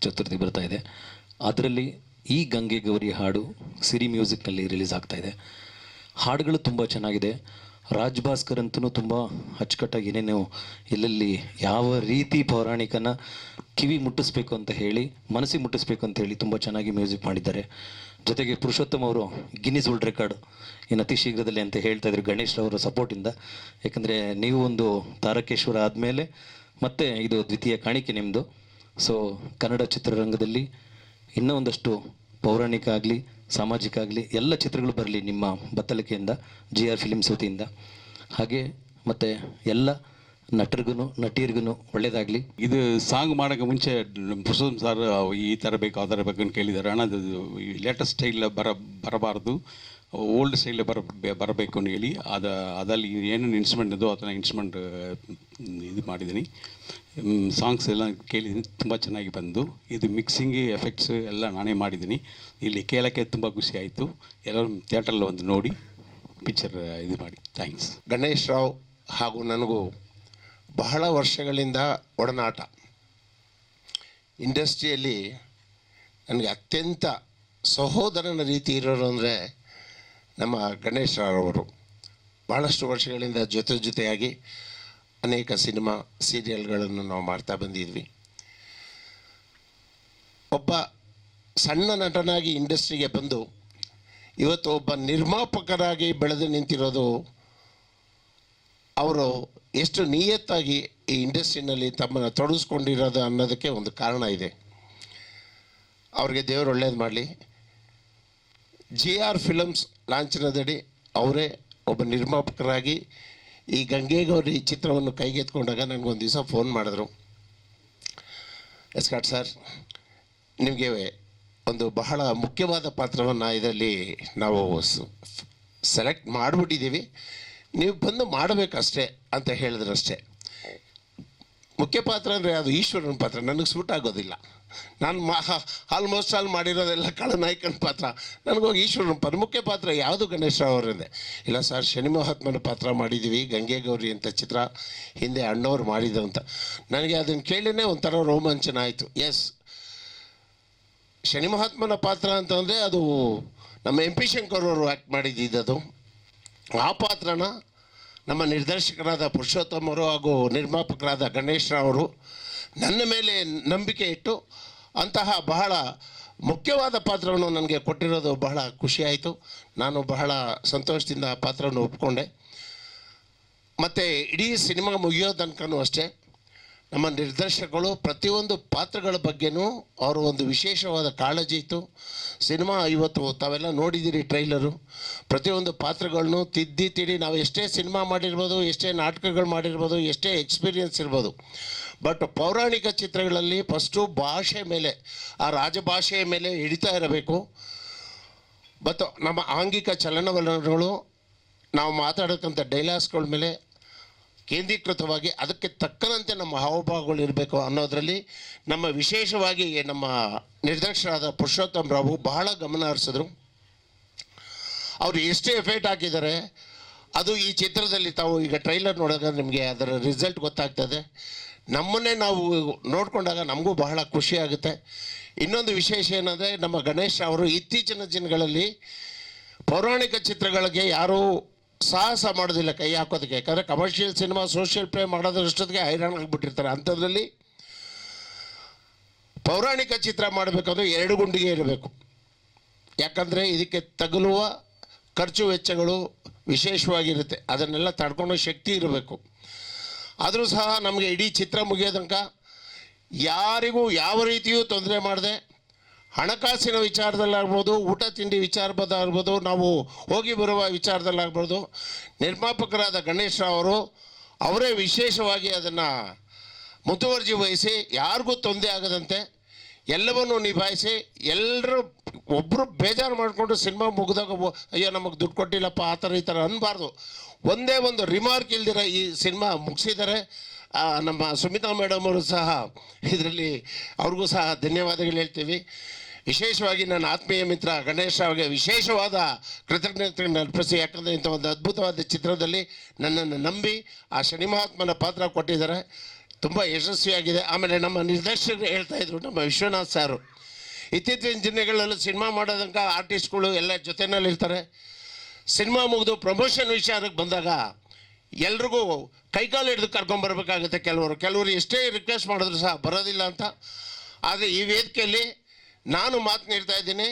ಚತುರ್ಥಿ ಬರ್ತಾ ಇದೆ. ಅದರಲ್ಲಿ ಈ ಗಂಗೆ ಗೌರಿ ಹಾಡು ಸಿರಿ ಮ್ಯೂಸಿಕ್ನಲ್ಲಿ ರಿಲೀಸ್ ಆಗ್ತಾ ಇದೆ. ಹಾಡುಗಳು ತುಂಬ ಚೆನ್ನಾಗಿದೆ. ರಾಜ್ ಭಾಸ್ಕರ್ ಅಂತೂ ತುಂಬ ಅಚ್ಚುಕಟ್ಟಾಗಿ ಏನೇನು ಎಲ್ಲೆಲ್ಲಿ ಯಾವ ರೀತಿ ಪೌರಾಣಿಕನ ಕಿವಿ ಮುಟ್ಟಿಸ್ಬೇಕು ಅಂತ ಹೇಳಿ, ಮನಸ್ಸಿಗೆ ಮುಟ್ಟಿಸ್ಬೇಕು ಅಂತ ಹೇಳಿ ತುಂಬ ಚೆನ್ನಾಗಿ ಮ್ಯೂಸಿಕ್ ಮಾಡಿದ್ದಾರೆ. ಜೊತೆಗೆ ಪುರುಷೋತ್ತಮ್ ಅವರು ಗಿನ್ನಿಸ್ ವರ್ಲ್ಡ್ ರೆಕಾರ್ಡ್ ಇನ್ನು ಅತಿ ಶೀಘ್ರದಲ್ಲಿ ಅಂತ ಹೇಳ್ತಾ ಇದ್ರು ಗಣೇಶ್ ಅವರ ಸಪೋರ್ಟಿಂದ. ಯಾಕಂದರೆ ನೀವು ಒಂದು ತಾರಕೇಶ್ವರ ಆದಮೇಲೆ ಮತ್ತೆ ಇದು ದ್ವಿತೀಯ ಕಾಣಿಕೆ ನಿಮ್ಮದು. ಸೊ ಕನ್ನಡ ಚಿತ್ರರಂಗದಲ್ಲಿ ಇನ್ನೂ ಒಂದಷ್ಟು ಪೌರಾಣಿಕ ಆಗಲಿ ಸಾಮಾಜಿಕ ಆಗಲಿ ಎಲ್ಲ ಚಿತ್ರಗಳು ಬರಲಿ ನಿಮ್ಮ ಬತ್ತಳಿಕೆಯಿಂದ, GR ಫಿಲಿಮ್ಸ್ ವತಿಯಿಂದ. ಹಾಗೆ ಮತ್ತು ಎಲ್ಲ ನಟಿಯರಿಗೂ ಒಳ್ಳೆಯದಾಗಲಿ. ಇದು ಸಾಂಗ್ ಮಾಡೋಕ್ಕೆ ಮುಂಚೆ ಪುರುಷೋತ್ತಮ್ ಸರ್ ಈ ಥರ ಬೇಕು ಆ ಥರ ಬೇಕು ಅಂತ ಕೇಳಿದ್ದಾರೆ. ಅಣ್ಣ ಅದು ಲೇಟೆಸ್ಟ್ ಸ್ಟೈಲ್ ಬರಬಾರ್ದು, ಓಲ್ಡ್ ಸ್ಟೈಲ್ ಬರಬೇಕು ಅಂತ ಹೇಳಿ ಅದಲ್ಲಿ ಏನೇನು ಇನ್ಸ್ಟ್ರುಮೆಂಟ್ ಇದೋ ಅದನ್ನು ಇನ್ಸ್ಟ್ರುಮೆಂಟ್ ಇದು ಮಾಡಿದ್ದೀನಿ. ಸಾಂಗ್ಸ್ ಎಲ್ಲ ಕೇಳಿದ್ದೀನಿ, ತುಂಬ ಚೆನ್ನಾಗಿ ಬಂದು. ಇದು ಮಿಕ್ಸಿಂಗ್ ಎಫೆಕ್ಟ್ಸ್ ಎಲ್ಲ ನಾನೇ ಮಾಡಿದ್ದೀನಿ. ಇಲ್ಲಿ ಕೇಳೋಕ್ಕೆ ತುಂಬ ಖುಷಿ ಆಯಿತು. ಎಲ್ಲರೂ ಥಿಯೇಟ್ರಲ್ಲಿ ಒಂದು ನೋಡಿ ಪಿಕ್ಚರ್ ಇದು ಮಾಡಿ. ಥ್ಯಾಂಕ್ಸ್. ಗಣೇಶ್ ರಾವ್ ಹಾಗೂ ನನಗೂ ಬಹಳ ವರ್ಷಗಳಿಂದ ಒಡನಾಟ. ಇಂಡಸ್ಟ್ರಿಯಲ್ಲಿ ನನಗೆ ಅತ್ಯಂತ ಸಹೋದರನ ರೀತಿ ಇರೋರು ಅಂದರೆ ನಮ್ಮ ಗಣೇಶ್ ರಾವ್ ಅವರು. ಭಾಳಷ್ಟು ವರ್ಷಗಳಿಂದ ಜೊತೆಯಾಗಿ ಅನೇಕ ಸಿನಿಮಾ ಸೀರಿಯಲ್ಗಳನ್ನು ನಾವು ಮಾಡ್ತಾ ಬಂದಿದ್ವಿ. ಒಬ್ಬ ಸಣ್ಣ ನಟನಾಗಿ ಇಂಡಸ್ಟ್ರಿಗೆ ಬಂದು ಇವತ್ತು ಒಬ್ಬ ನಿರ್ಮಾಪಕರಾಗಿ ಬೆಳೆದು ನಿಂತಿರೋದು, ಅವರು ಎಷ್ಟು ನಿಯತ್ತಾಗಿ ಈ ಇಂಡಸ್ಟ್ರಿನಲ್ಲಿ ತಮ್ಮನ್ನು ತೊಡಗಿಸ್ಕೊಂಡಿರೋದು ಅನ್ನೋದಕ್ಕೆ ಒಂದು ಕಾರಣ ಇದೆ. ಅವ್ರಿಗೆ ದೇವರು ಒಳ್ಳೇದು ಮಾಡಲಿ. GR ಫಿಲಮ್ಸ್ ಲಾಂಛನದಡಿ ಅವರೇ ಒಬ್ಬ ನಿರ್ಮಾಪಕರಾಗಿ ಈ ಗಂಗೆ ಗೌರಿ ಚಿತ್ರವನ್ನು ಕೈಗೆತ್ಕೊಂಡಾಗ ನನಗೊಂದು ದಿವಸ ಫೋನ್ ಮಾಡಿದ್ರು. ಎಸ್ಕಾಟ್ ಸರ್, ನಿಮಗೆ ಒಂದು ಬಹಳ ಮುಖ್ಯವಾದ ಪಾತ್ರವನ್ನು ಇದರಲ್ಲಿ ನಾವು ಸೆಲೆಕ್ಟ್ ಮಾಡಿಬಿಟ್ಟಿದ್ದೀವಿ, ನೀವು ಬಂದು ಮಾಡಬೇಕಷ್ಟೇ ಅಂತ ಹೇಳಿದ್ರಷ್ಟೇ. ಮುಖ್ಯ ಪಾತ್ರ ಅಂದರೆ ಅದು ಈಶ್ವರನ ಪಾತ್ರ, ನನಗೆ ಸೂಟ್ ಆಗೋದಿಲ್ಲ. ನಾನು ಆಲ್ಮೋಸ್ಟ್ ಮಾಡಿರೋದೆಲ್ಲ ಖಳನಾಯಕನ ಪಾತ್ರ, ನನಗೋಗಿ ಈಶ್ವರನ ಪಾತ್ರ. ಮುಖ್ಯ ಪಾತ್ರ ಯಾವುದು ಗಣೇಶ್ ರಾವ್ ಅವರೇ. ಇಲ್ಲ ಸರ್, ಶನಿ ಮಹಾತ್ಮನ ಪಾತ್ರ ಮಾಡಿದ್ದೀವಿ, ಗಂಗೆ ಗೌರಿ ಅಂತ ಚಿತ್ರ ಹಿಂದೆ ಅಣ್ಣವ್ರು ಮಾಡಿದ್ದು ಅಂತ. ನನಗೆ ಅದನ್ನು ಕೇಳಿನೇ ಒಂಥರ ರೋಮಾಂಚನ ಆಯಿತು. ಎಸ್, ಶನಿ ಮಹಾತ್ಮನ ಪಾತ್ರ ಅಂತಂದರೆ ಅದು ನಮ್ಮ MP ಶಂಕರ್ ಅವರು ಆ್ಯಕ್ಟ್ ಮಾಡಿದ್ದು. ಆ ಪಾತ್ರನ ನಮ್ಮ ನಿರ್ದೇಶಕರಾದ ಪುರುಷೋತ್ತಮ್ ಅವರು ಹಾಗೂ ನಿರ್ಮಾಪಕರಾದ ಗಣೇಶ್ ರಾವ್ ಅವರು ನನ್ನ ಮೇಲೆ ನಂಬಿಕೆ ಇಟ್ಟು ಅಂತಹ ಬಹಳ ಮುಖ್ಯವಾದ ಪಾತ್ರವನ್ನು ನನಗೆ ಕೊಟ್ಟಿರೋದು ಬಹಳ ಖುಷಿಯಾಯಿತು. ನಾನು ಬಹಳ ಸಂತೋಷದಿಂದ ಆ ಪಾತ್ರವನ್ನು ಒಪ್ಕೊಂಡೆ. ಮತ್ತು ಇಡೀ ಸಿನಿಮಾ ಮುಗಿಯೋ ತನಕನೂ ಅಷ್ಟೇ ನಮ್ಮ ನಿರ್ದೇಶಕಗಳು ಪ್ರತಿಯೊಂದು ಪಾತ್ರಗಳ ಬಗ್ಗೆನೂ ಅವರು ಒಂದು ವಿಶೇಷವಾದ ಕಾಳಜಿ ಇತ್ತು. ಸಿನಿಮಾ ಇವತ್ತು ತಾವೆಲ್ಲ ನೋಡಿದ್ದೀರಿ ಟ್ರೈಲರು. ಪ್ರತಿಯೊಂದು ಪಾತ್ರಗಳನ್ನು ತಿದ್ದಿ ನಾವು ಎಷ್ಟೇ ಸಿನಿಮಾ ಮಾಡಿರ್ಬೋದು, ಎಷ್ಟೇ ನಾಟಕಗಳು ಮಾಡಿರ್ಬೋದು, ಎಷ್ಟೇ ಎಕ್ಸ್ಪೀರಿಯನ್ಸ್ ಇರ್ಬೋದು, ಬಟ್ ಪೌರಾಣಿಕ ಚಿತ್ರಗಳಲ್ಲಿ ಫಸ್ಟು ಭಾಷೆ ಮೇಲೆ, ಆ ರಾಜಭಾಷೆಯ ಮೇಲೆ ಹಿಡಿತಾ ಇರಬೇಕು. ಮತ್ತು ನಮ್ಮ ಆಂಗಿಕ ಚಲನವಲನಗಳು, ನಾವು ಮಾತಾಡೋಕ್ಕಂಥ ಡೈಲಾಗ್ಸ್ಗಳ ಮೇಲೆ ಕೇಂದ್ರೀಕೃತವಾಗಿ ಅದಕ್ಕೆ ತಕ್ಕಂತೆ ನಮ್ಮ ಹಾವಭಾವಗಳು ಇರಬೇಕು ಅನ್ನೋದರಲ್ಲಿ ನಮ್ಮ ವಿಶೇಷವಾಗಿ ನಮ್ಮ ನಿರ್ದೇಶಕರಾದ ಪುರುಷೋತ್ತಮ್ ರಾವ್ ಬಹಳ ಗಮನ ಹರಿಸಿದ್ರು. ಅವರು ಎಷ್ಟೇ ಎಫೆಕ್ಟ್ ಹಾಕಿದ್ದಾರೆ ಅದು ಈ ಚಿತ್ರದಲ್ಲಿ ತಾವು ಈಗ ಟ್ರೈಲರ್ ನೋಡಿದಾಗ ನಿಮಗೆ ಅದರ ರಿಸಲ್ಟ್ ಗೊತ್ತಾಗ್ತದೆ. ನಮ್ಮನ್ನೇ ನಾವು ನೋಡಿಕೊಂಡಾಗ ನಮಗೂ ಬಹಳ ಖುಷಿ ಆಗುತ್ತೆ. ಇನ್ನೊಂದು ವಿಶೇಷ ಏನಂದರೆ, ನಮ್ಮ ಗಣೇಶ್ ಅವರು ಇತ್ತೀಚಿನ ದಿನಗಳಲ್ಲಿ ಪೌರಾಣಿಕ ಚಿತ್ರಗಳಿಗೆ ಯಾರೂ ಸಾಹಸ ಮಾಡೋದಿಲ್ಲ ಕೈ ಹಾಕೋದಕ್ಕೆ. ಯಾಕಂದರೆ ಕಮರ್ಷಿಯಲ್ ಸಿನಿಮಾ ಸೋಷಿಯಲ್ ಪ್ಲೇ ಮಾಡೋದ್ರಷ್ಟೊತ್ತಿಗೆ ಹೈರಾಣಾಗಿಬಿಟ್ಟಿರ್ತಾರೆ. ಅಂಥದ್ರಲ್ಲಿ ಪೌರಾಣಿಕ ಚಿತ್ರ ಮಾಡಬೇಕಂದ್ರೆ 2 ಗುಂಡಿಗೆ ಇರಬೇಕು. ಯಾಕಂದರೆ ಇದಕ್ಕೆ ತಗುಲುವ ಖರ್ಚು ವೆಚ್ಚಗಳು ವಿಶೇಷವಾಗಿರುತ್ತೆ, ಅದನ್ನೆಲ್ಲ ತಡ್ಕೊಳ್ಳೋ ಶಕ್ತಿ ಇರಬೇಕು. ಆದರೂ ಸಹ ನಮಗೆ ಇಡೀ ಚಿತ್ರ ಮುಗಿಯೋ ತನಕ ಯಾರಿಗೂ ಯಾವ ರೀತಿಯೂ ತೊಂದರೆ ಮಾಡದೆ, ಹಣಕಾಸಿನ ವಿಚಾರದಲ್ಲಾಗ್ಬೋದು, ಊಟ ತಿಂಡಿ ವಿಚಾರದಾಗ್ಬೋದು, ನಾವು ಹೋಗಿ ಬರುವ ವಿಚಾರದಲ್ಲಾಗ್ಬೋದು, ನಿರ್ಮಾಪಕರಾದ ಗಣೇಶ್ ರಾವ್ ಅವರು ಅವರೇ ವಿಶೇಷವಾಗಿ ಅದನ್ನು ಮುತುವರ್ಜಿ ವಹಿಸಿ ಯಾರಿಗೂ ತೊಂದರೆ ಆಗದಂತೆ ಎಲ್ಲವನ್ನೂ ನಿಭಾಯಿಸಿ ಎಲ್ಲರೂ ಒಬ್ಬರು ಬೇಜಾರು ಮಾಡಿಕೊಂಡು ಸಿನಿಮಾ ಮುಗಿದಾಗ ಅಯ್ಯೋ ನಮಗೆ ದುಡ್ಡು ಕೊಟ್ಟಿಲ್ಲಪ್ಪ ಆ ಥರ ಈ ಥರ ಅನ್ನಬಾರ್ದು. ಒಂದೇ ಒಂದು ರಿಮಾರ್ಕ್ ಇಲ್ದಿರ ಈ ಸಿನಿಮಾ ಮುಗಿಸಿದ್ದಾರೆ. ನಮ್ಮ ಸುಮಿತಾ ಮೇಡಮ್ ಅವರು ಸಹ ಇದರಲ್ಲಿ ಅವ್ರಿಗೂ ಸಹ ಧನ್ಯವಾದಗಳು ಹೇಳ್ತೀವಿ. ವಿಶೇಷವಾಗಿ ನನ್ನ ಆತ್ಮೀಯ ಮಿತ್ರ ಗಣೇಶ್ ಅವರಿಗೆ ವಿಶೇಷವಾದ ಕೃತಜ್ಞತೆಯನ್ನು ಅರ್ಪಿಸಿ, ಯಾಕಂದರೆ ಇಂಥ ಒಂದು ಅದ್ಭುತವಾದ ಚಿತ್ರದಲ್ಲಿ ನನ್ನನ್ನು ನಂಬಿ ಆ ಶನಿ ಮಹಾತ್ಮನ ಪಾತ್ರ ಕೊಟ್ಟಿದ್ದಾರೆ, ತುಂಬ ಯಶಸ್ವಿಯಾಗಿದೆ. ಆಮೇಲೆ ನಮ್ಮ ನಿರ್ದೇಶಕರು ಹೇಳ್ತಾಯಿದ್ರು, ನಮ್ಮ ವಿಶ್ವನಾಥ್ ಸಾರು, ಇತ್ತೀಚಿನ ದಿನಗಳಲ್ಲಿ ಸಿನಿಮಾ ಮಾಡೋದಂಕ ಆರ್ಟಿಸ್ಟ್ಗಳು ಎಲ್ಲ ಜೊತೆಯಲ್ಲಿರ್ತಾರೆ. ಸಿನಿಮಾ ಮುಗಿದು ಪ್ರಮೋಷನ್ ವಿಚಾರಕ್ಕೆ ಬಂದಾಗ ಎಲ್ರಿಗೂ ಕೈಕಾಲು ಹಿಡಿದು ಕರ್ಕೊಂಬರ್ಬೇಕಾಗುತ್ತೆ. ಕೆಲವರು ಎಷ್ಟೇ ರಿಕ್ವೆಸ್ಟ್ ಮಾಡಿದ್ರು ಸಹ ಬರೋದಿಲ್ಲ ಅಂತ. ಆದರೆ ಈ ವೇದಿಕೆಯಲ್ಲಿ ನಾನು ಮಾತು ನೀಡ್ತಾ ಇದ್ದೀನಿ,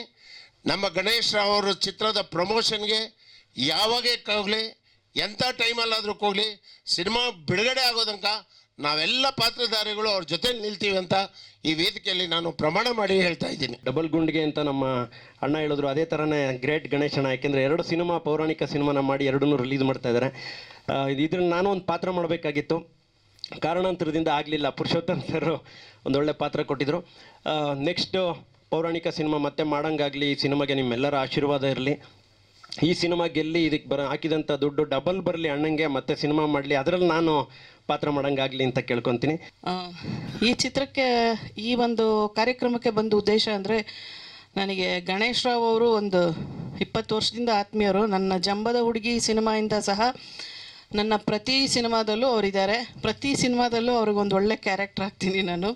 ನಮ್ಮ ಗಣೇಶ್ ರಾವ್ ಅವರ ಚಿತ್ರದ ಪ್ರಮೋಷನ್ಗೆ ಯಾವಾಗಲೇ ಎಂಥ ಟೈಮಲ್ಲಾದರೂ ಹೋಗಲಿ, ಸಿನಿಮಾ ಬಿಡುಗಡೆ ಆಗೋದಂಕ ನಾವೆಲ್ಲ ಪಾತ್ರಧಾರಿಗಳು ಅವ್ರ ಜೊತೆ ನಿಲ್ತೀವಿ ಅಂತ ಈ ವೇದಿಕೆಯಲ್ಲಿ ನಾನು ಪ್ರಮಾಣ ಮಾಡಿ ಹೇಳ್ತಾ ಇದ್ದೀನಿ. ಡಬಲ್ ಗುಂಡಿಗೆ ಅಂತ ನಮ್ಮ ಅಣ್ಣ ಹೇಳಿದ್ರು, ಅದೇ ಥರನೇ ಗ್ರೇಟ್ ಗಣೇಶಣ್ಣ. ಯಾಕೆಂದರೆ 2 ಸಿನಿಮಾ ಪೌರಾಣಿಕ ಸಿನಿಮಾನ ಮಾಡಿ 2 ರಿಲೀಸ್ ಮಾಡ್ತಾ ಇದ್ದಾರೆ. ಇದ್ರಲ್ಲಿ ನಾನು ಒಂದು ಪಾತ್ರ ಮಾಡಬೇಕಾಗಿತ್ತು, ಕಾರಣಾಂತರದಿಂದ ಆಗಲಿಲ್ಲ. ಪುರುಷೋತ್ತಮ್ ಸರ್ ಒಂದೊಳ್ಳೆ ಪಾತ್ರ ಕೊಟ್ಟಿದ್ದರು. ನೆಕ್ಸ್ಟು ಪೌರಾಣಿಕ ಸಿನಿಮಾ ಮತ್ತೆ ಮಾಡೋಂಗಾಗಲಿ, ಈ ಸಿನಿಮಾಗೆ ನಿಮ್ಮೆಲ್ಲರ ಆಶೀರ್ವಾದ ಇರಲಿ. ಈ ಸಿನಿಮಾ ಗೆಲ್ಲಿ ಇದಕ್ಕೆ ಹಾಕಿದಂಥ ದುಡ್ಡು ಡಬಲ್ ಬರಲಿ ಅಣ್ಣಂಗೆ, ಮತ್ತೆ ಸಿನಿಮಾ ಮಾಡಲಿ, ಅದರಲ್ಲಿ ನಾನು ಪಾತ್ರ ಮಾಡೋಂಗಾಗಲಿ ಅಂತ ಕೇಳ್ಕೊತೀನಿ. ಈ ಚಿತ್ರಕ್ಕೆ, ಈ ಒಂದು ಕಾರ್ಯಕ್ರಮಕ್ಕೆ ಬಂದ ಉದ್ದೇಶ ಅಂದರೆ, ನನಗೆ ಗಣೇಶ್ ರಾವ್ ಅವರು ಒಂದು 20 ವರ್ಷದಿಂದ ಆತ್ಮೀಯರು. ನನ್ನ ಜಂಬದ ಹುಡುಗಿ ಸಿನಿಮಾಯಿಂದ ಸಹ ನನ್ನ ಪ್ರತಿ ಸಿನಿಮಾದಲ್ಲೂ ಅವರಿದ್ದಾರೆ. ಪ್ರತಿ ಸಿನಿಮಾದಲ್ಲೂ ಅವ್ರಿಗೊಂದು ಒಳ್ಳೆ ಕ್ಯಾರೆಕ್ಟರ್ ಆಗ್ತೀನಿ ನಾನು.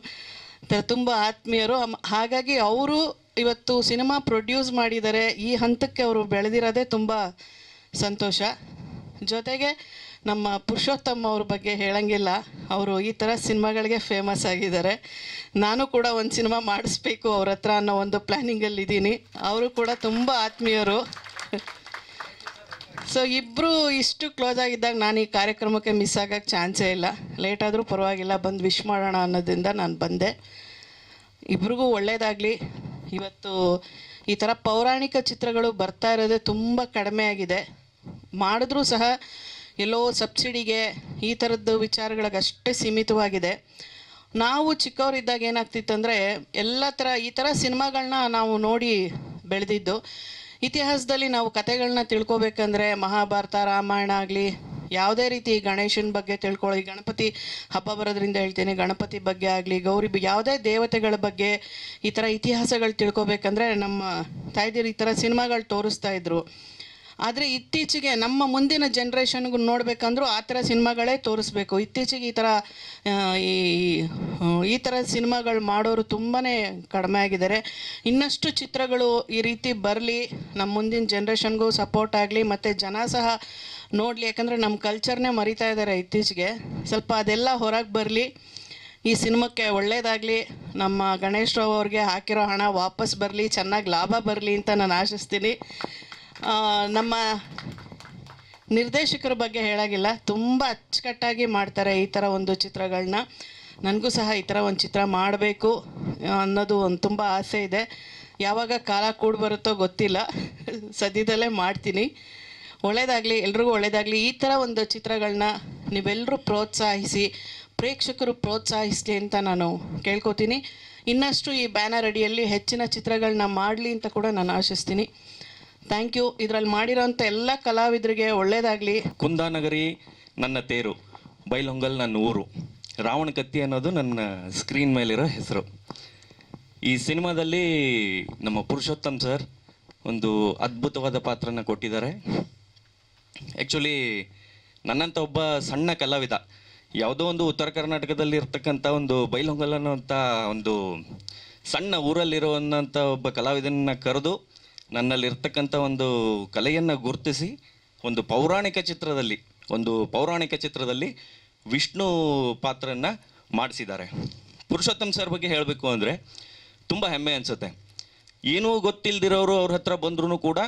ತುಂಬ ಆತ್ಮೀಯರು. ಹಾಗಾಗಿ ಅವರು ಇವತ್ತು ಸಿನಿಮಾ ಪ್ರೊಡ್ಯೂಸ್ ಮಾಡಿದ್ದಾರೆ. ಈ ಹಂತಕ್ಕೆ ಅವರು ಬೆಳೆದಿರೋದೇ ತುಂಬ ಸಂತೋಷ. ಜೊತೆಗೆ ನಮ್ಮ ಪುರುಷೋತ್ತಮ್ ಅವ್ರ ಬಗ್ಗೆ ಹೇಳಂಗಿಲ್ಲ, ಅವರು ಈ ಥರ ಸಿನಿಮಾಗಳಿಗೆ ಫೇಮಸ್ ಆಗಿದ್ದಾರೆ. ನಾನು ಕೂಡ ಒಂದು ಸಿನಿಮಾ ಮಾಡಿಸ್ಬೇಕು ಅವ್ರ ಹತ್ರ ಅನ್ನೋ ಒಂದು ಪ್ಲ್ಯಾನಿಂಗಲ್ಲಿದ್ದೀನಿ. ಅವರು ಕೂಡ ತುಂಬ ಆತ್ಮೀಯರು. ಸೊ ಇಬ್ಬರು ಇಷ್ಟು ಕ್ಲೋಸ್ ಆಗಿದ್ದಾಗ ನಾನು ಈ ಕಾರ್ಯಕ್ರಮಕ್ಕೆ ಮಿಸ್ ಆಗೋಕ್ಕೆ ಚಾನ್ಸೇ ಇಲ್ಲ. ಲೇಟ್ ಆದರೂ ಪರವಾಗಿಲ್ಲ, ಬಂದು ವಿಶ್ ಮಾಡೋಣ ಅನ್ನೋದ್ರಿಂದ ನಾನು ಬಂದೆ. ಇಬ್ರಿಗೂ ಒಳ್ಳೆಯದಾಗಲಿ. ಇವತ್ತು ಈ ಥರ ಪೌರಾಣಿಕ ಚಿತ್ರಗಳು ಬರ್ತಾ ಇರೋದೇ ತುಂಬ ಕಡಿಮೆ ಆಗಿದೆ. ಮಾಡಿದ್ರೂ ಸಹ ಎಲ್ಲೋ ಸಬ್ಸಿಡಿಗೆ ಈ ಥರದ್ದು ವಿಚಾರಗಳಿಗಷ್ಟೇ ಸೀಮಿತವಾಗಿದೆ. ನಾವು ಚಿಕ್ಕವರಿದ್ದಾಗ ಏನಾಗ್ತಿತ್ತಂದರೆ, ಎಲ್ಲ ಥರ ಈ ಥರ ಸಿನಿಮಾಗಳನ್ನ ನಾವು ನೋಡಿ ಬೆಳೆದಿದ್ದು. ಇತಿಹಾಸದಲ್ಲಿ ನಾವು ಕತೆಗಳನ್ನ ತಿಳ್ಕೊಬೇಕಂದ್ರೆ ಮಹಾಭಾರತ, ರಾಮಾಯಣ ಆಗಲಿ, ಯಾವುದೇ ರೀತಿ ಗಣೇಶನ ಬಗ್ಗೆ ತಿಳ್ಕೊಳ್ಳಿ, ಗಣಪತಿ ಹಬ್ಬ ಬರೋದ್ರಿಂದ ಹೇಳ್ತೀನಿ, ಗಣಪತಿ ಬಗ್ಗೆ ಆಗಲಿ, ಗೌರಿ ಯಾವುದೇ ದೇವತೆಗಳ ಬಗ್ಗೆ ಈ ಥರ ಇತಿಹಾಸಗಳು ತಿಳ್ಕೊಬೇಕಂದ್ರೆ ನಮ್ಮ ತಾಯ್ದಿರು ಈ ಥರ ಸಿನಿಮಾಗಳು ತೋರಿಸ್ತಾ ಇದ್ರು. ಆದರೆ ಇತ್ತೀಚೆಗೆ ನಮ್ಮ ಮುಂದಿನ ಜನ್ರೇಷನ್ಗೂ ನೋಡಬೇಕಂದ್ರೂ ಆ ಥರ ಸಿನಿಮಾಗಳೇ ತೋರಿಸ್ಬೇಕು. ಇತ್ತೀಚೆಗೆ ಈ ಥರ ಸಿನಿಮಾಗಳು ಮಾಡೋರು ತುಂಬಾ ಕಡಿಮೆ ಆಗಿದ್ದಾರೆ. ಇನ್ನಷ್ಟು ಚಿತ್ರಗಳು ಈ ರೀತಿ ಬರಲಿ, ನಮ್ಮ ಮುಂದಿನ ಜನ್ರೇಷನ್ಗೂ ಸಪೋರ್ಟ್ ಆಗಲಿ, ಮತ್ತು ಜನ ಸಹ ನೋಡಲಿ. ಯಾಕಂದರೆ ನಮ್ಮ ಕಲ್ಚರ್ನೇ ಮರಿತಾ ಇದ್ದಾರೆ ಇತ್ತೀಚೆಗೆ. ಸ್ವಲ್ಪ ಅದೆಲ್ಲ ಹೊರಗೆ ಬರಲಿ. ಈ ಸಿನಿಮಾಕ್ಕೆ ಒಳ್ಳೆಯದಾಗಲಿ. ನಮ್ಮ ಗಣೇಶ್ ರಾವ್ ಅವ್ರಿಗೆ ಹಾಕಿರೋ ಹಣ ವಾಪಸ್ ಬರಲಿ, ಚೆನ್ನಾಗಿ ಲಾಭ ಬರಲಿ ಅಂತ ನಾನು ಆಶಿಸ್ತೀನಿ. ನಮ್ಮ ನಿರ್ದೇಶಕರ ಬಗ್ಗೆ ಹೇಳಾಗಿಲ್ಲ, ತುಂಬ ಅಚ್ಚುಕಟ್ಟಾಗಿ ಮಾಡ್ತಾರೆ ಈ ಥರ ಒಂದು ಚಿತ್ರಗಳನ್ನ. ನನಗೂ ಸಹ ಈ ಥರ ಒಂದು ಚಿತ್ರ ಮಾಡಬೇಕು ಅನ್ನೋದು ಒಂದು ತುಂಬ ಆಸೆ ಇದೆ. ಯಾವಾಗ ಕಾಲ ಕೂಡಿ ಬರುತ್ತೋ ಗೊತ್ತಿಲ್ಲ, ಸದ್ಯದಲ್ಲೇ ಮಾಡ್ತೀನಿ. ಒಳ್ಳೆಯದಾಗಲಿ, ಎಲ್ರಿಗೂ ಒಳ್ಳೆಯದಾಗಲಿ. ಈ ಥರ ಒಂದು ಚಿತ್ರಗಳನ್ನ ನೀವೆಲ್ಲರೂ ಪ್ರೋತ್ಸಾಹಿಸಿ, ಪ್ರೇಕ್ಷಕರು ಪ್ರೋತ್ಸಾಹಿಸಲಿ ಅಂತ ನಾನು ಕೇಳ್ಕೊತೀನಿ. ಇನ್ನಷ್ಟು ಈ ಬ್ಯಾನರ್ ಅಡಿಯಲ್ಲಿ ಹೆಚ್ಚಿನ ಚಿತ್ರಗಳನ್ನ ಮಾಡಲಿ ಅಂತ ಕೂಡ ನಾನು ಆಶಿಸ್ತೀನಿ. Thank you. ಇದರಲ್ಲಿ ಮಾಡಿರೋಂಥ ಎಲ್ಲ ಕಲಾವಿದರಿಗೆ ಒಳ್ಳೆಯದಾಗಲಿ. ಕುಂದಾನಗರಿ ನನ್ನ ತೇರು, ಬೈಲಹೊಂಗಲ್ ನನ್ನ ಊರು, ರಾವಣ ಕತ್ತಿ ಅನ್ನೋದು ನನ್ನ ಸ್ಕ್ರೀನ್ ಮೇಲಿರೋ ಹೆಸರು. ಈ ಸಿನಿಮಾದಲ್ಲಿ ನಮ್ಮ ಪುರುಷೋತ್ತಮ್ ಸರ್ ಒಂದು ಅದ್ಭುತವಾದ ಪಾತ್ರನ ಕೊಟ್ಟಿದ್ದಾರೆ. ಆ್ಯಕ್ಚುಲಿ ನನ್ನಂಥ ಒಬ್ಬ ಸಣ್ಣ ಕಲಾವಿದ, ಯಾವುದೋ ಒಂದು ಉತ್ತರ ಕರ್ನಾಟಕದಲ್ಲಿ ಇರ್ತಕ್ಕಂಥ ಒಂದು ಬೈಲಹೊಂಗಲ್ ಅನ್ನೋಂಥ ಒಂದು ಸಣ್ಣ ಊರಲ್ಲಿರುವಂಥ ಒಬ್ಬ ಕಲಾವಿದನ ಕರೆದು ನನ್ನಲ್ಲಿರ್ತಕ್ಕಂಥ ಒಂದು ಕಲೆಯನ್ನು ಗುರುತಿಸಿ ಒಂದು ಪೌರಾಣಿಕ ಚಿತ್ರದಲ್ಲಿ ವಿಷ್ಣು ಪಾತ್ರನ ಮಾಡಿಸಿದ್ದಾರೆ. ಪುರುಷೋತ್ತಮ್ ಸರ್ ಬಗ್ಗೆ ಹೇಳಬೇಕು ಅಂದರೆ ತುಂಬ ಹೆಮ್ಮೆ ಅನಿಸುತ್ತೆ. ಏನೂ ಗೊತ್ತಿಲ್ಲದಿರೋರು ಅವ್ರ ಹತ್ರ ಬಂದ್ರೂ ಕೂಡ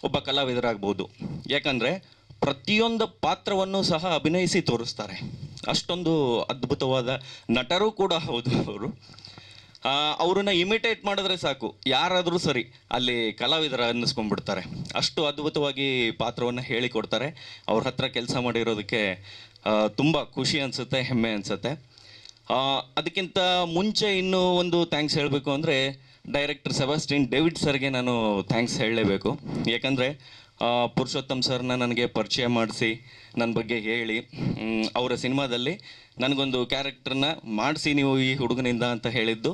ಒಬ್ಬ ಕಲಾವಿದರಾಗ್ಬೋದು. ಯಾಕಂದರೆ ಪ್ರತಿಯೊಂದು ಪಾತ್ರವನ್ನು ಸಹ ಅಭಿನಯಿಸಿ ತೋರಿಸ್ತಾರೆ. ಅಷ್ಟೊಂದು ಅದ್ಭುತವಾದ ನಟರು ಕೂಡ ಹೌದು ಅವರು. ಅವ್ರನ್ನ ಇಮಿಟೇಟ್ ಮಾಡಿದ್ರೆ ಸಾಕು, ಯಾರಾದರೂ ಸರಿ ಅಲ್ಲಿ ಕಲಾವಿದರ ಅನ್ನಿಸ್ಕೊಂಡ್ಬಿಡ್ತಾರೆ. ಅಷ್ಟು ಅದ್ಭುತವಾಗಿ ಪಾತ್ರವನ್ನು ಹೇಳಿಕೊಡ್ತಾರೆ. ಅವ್ರ ಹತ್ರ ಕೆಲಸ ಮಾಡಿರೋದಕ್ಕೆ ತುಂಬ ಖುಷಿ ಅನಿಸುತ್ತೆ, ಹೆಮ್ಮೆ ಅನಿಸುತ್ತೆ. ಅದಕ್ಕಿಂತ ಮುಂಚೆ ಇನ್ನೂ ಒಂದು ಥ್ಯಾಂಕ್ಸ್ ಹೇಳಬೇಕು ಅಂದರೆ ಡೈರೆಕ್ಟರ್ ಸೆಬಾಸ್ಟಿನ್ ಡೇವಿಡ್ ಸರ್ಗೆ ನಾನು ಥ್ಯಾಂಕ್ಸ್ ಹೇಳಲೇಬೇಕು. ಯಾಕಂದರೆ ಪುರುಷೋತ್ತಮ್ ಸರ್ನ ನನಗೆ ಪರಿಚಯ ಮಾಡಿಸಿ ನನ್ನ ಬಗ್ಗೆ ಹೇಳಿ ಅವರ ಸಿನಿಮಾದಲ್ಲಿ ನನಗೊಂದು ಕ್ಯಾರೆಕ್ಟರ್ನ ಮಾಡಿಸಿ ನೀವು ಈ ಹುಡುಗನಿಂದ ಅಂತ ಹೇಳಿದ್ದು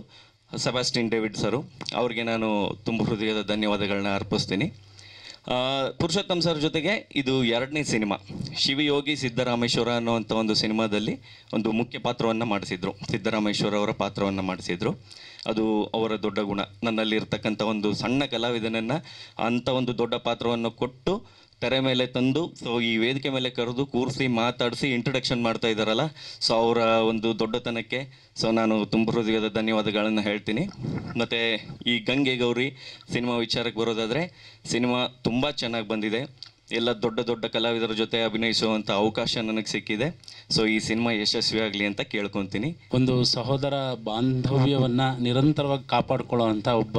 ಸೆಬಾಸ್ಟಿನ್ ಡೇವಿಡ್ ಸರು. ಅವ್ರಿಗೆ ನಾನು ತುಂಬ ಹೃದಯದ ಧನ್ಯವಾದಗಳನ್ನ ಅರ್ಪಿಸ್ತೀನಿ. ಪುರುಷೋತ್ತಮ್ ಸರ್ ಜೊತೆಗೆ ಇದು 2ನೇ ಸಿನಿಮಾ. ಶಿವಯೋಗಿ ಸಿದ್ದರಾಮೇಶ್ವರ ಅನ್ನುವಂಥ ಒಂದು ಸಿನಿಮಾದಲ್ಲಿ ಒಂದು ಮುಖ್ಯ ಪಾತ್ರವನ್ನು ಮಾಡಿಸಿದ್ರು, ಸಿದ್ದರಾಮೇಶ್ವರ ಅವರ ಪಾತ್ರವನ್ನು ಮಾಡಿಸಿದ್ರು. ಅದು ಅವರ ದೊಡ್ಡ ಗುಣ. ನನ್ನಲ್ಲಿರ್ತಕ್ಕಂಥ ಒಂದು ಸಣ್ಣ ಕಲಾವಿದನನ್ನು ಅಂಥ ಒಂದು ದೊಡ್ಡ ಪಾತ್ರವನ್ನು ಕೊಟ್ಟು ತೆರೆ ಮೇಲೆ ತಂದು ಈ ವೇದಿಕೆ ಮೇಲೆ ಕರೆದು ಕೂರಿಸಿ ಮಾತಾಡಿಸಿ ಇಂಟ್ರೊಡಕ್ಷನ್ ಮಾಡ್ತಾ ಇದ್ದಾರಲ್ಲ, ಅವರ ಒಂದು ದೊಡ್ಡತನಕ್ಕೆ ನಾನು ತುಂಬ ಹೃದಯದ ಧನ್ಯವಾದಗಳನ್ನು ಹೇಳ್ತೀನಿ. ಮತ್ತು ಈ ಗಂಗೆ ಗೌರಿ ಸಿನಿಮಾ ವಿಚಾರಕ್ಕೆ ಬರೋದಾದರೆ ಸಿನಿಮಾ ತುಂಬ ಚೆನ್ನಾಗಿ ಬಂದಿದೆ. ಎಲ್ಲ ದೊಡ್ಡ ದೊಡ್ಡ ಕಲಾವಿದರ ಜೊತೆ ಅಭಿನಯಿಸುವಂಥ ಅವಕಾಶ ನನಗೆ ಸಿಕ್ಕಿದೆ. ಈ ಸಿನಿಮಾ ಯಶಸ್ವಿಯಾಗಲಿ ಅಂತ ಕೇಳ್ಕೊತೀನಿ. ಒಂದು ಸಹೋದರ ಬಾಂಧವ್ಯವನ್ನು ನಿರಂತರವಾಗಿ ಕಾಪಾಡಿಕೊಳ್ಳುವಂಥ ಒಬ್ಬ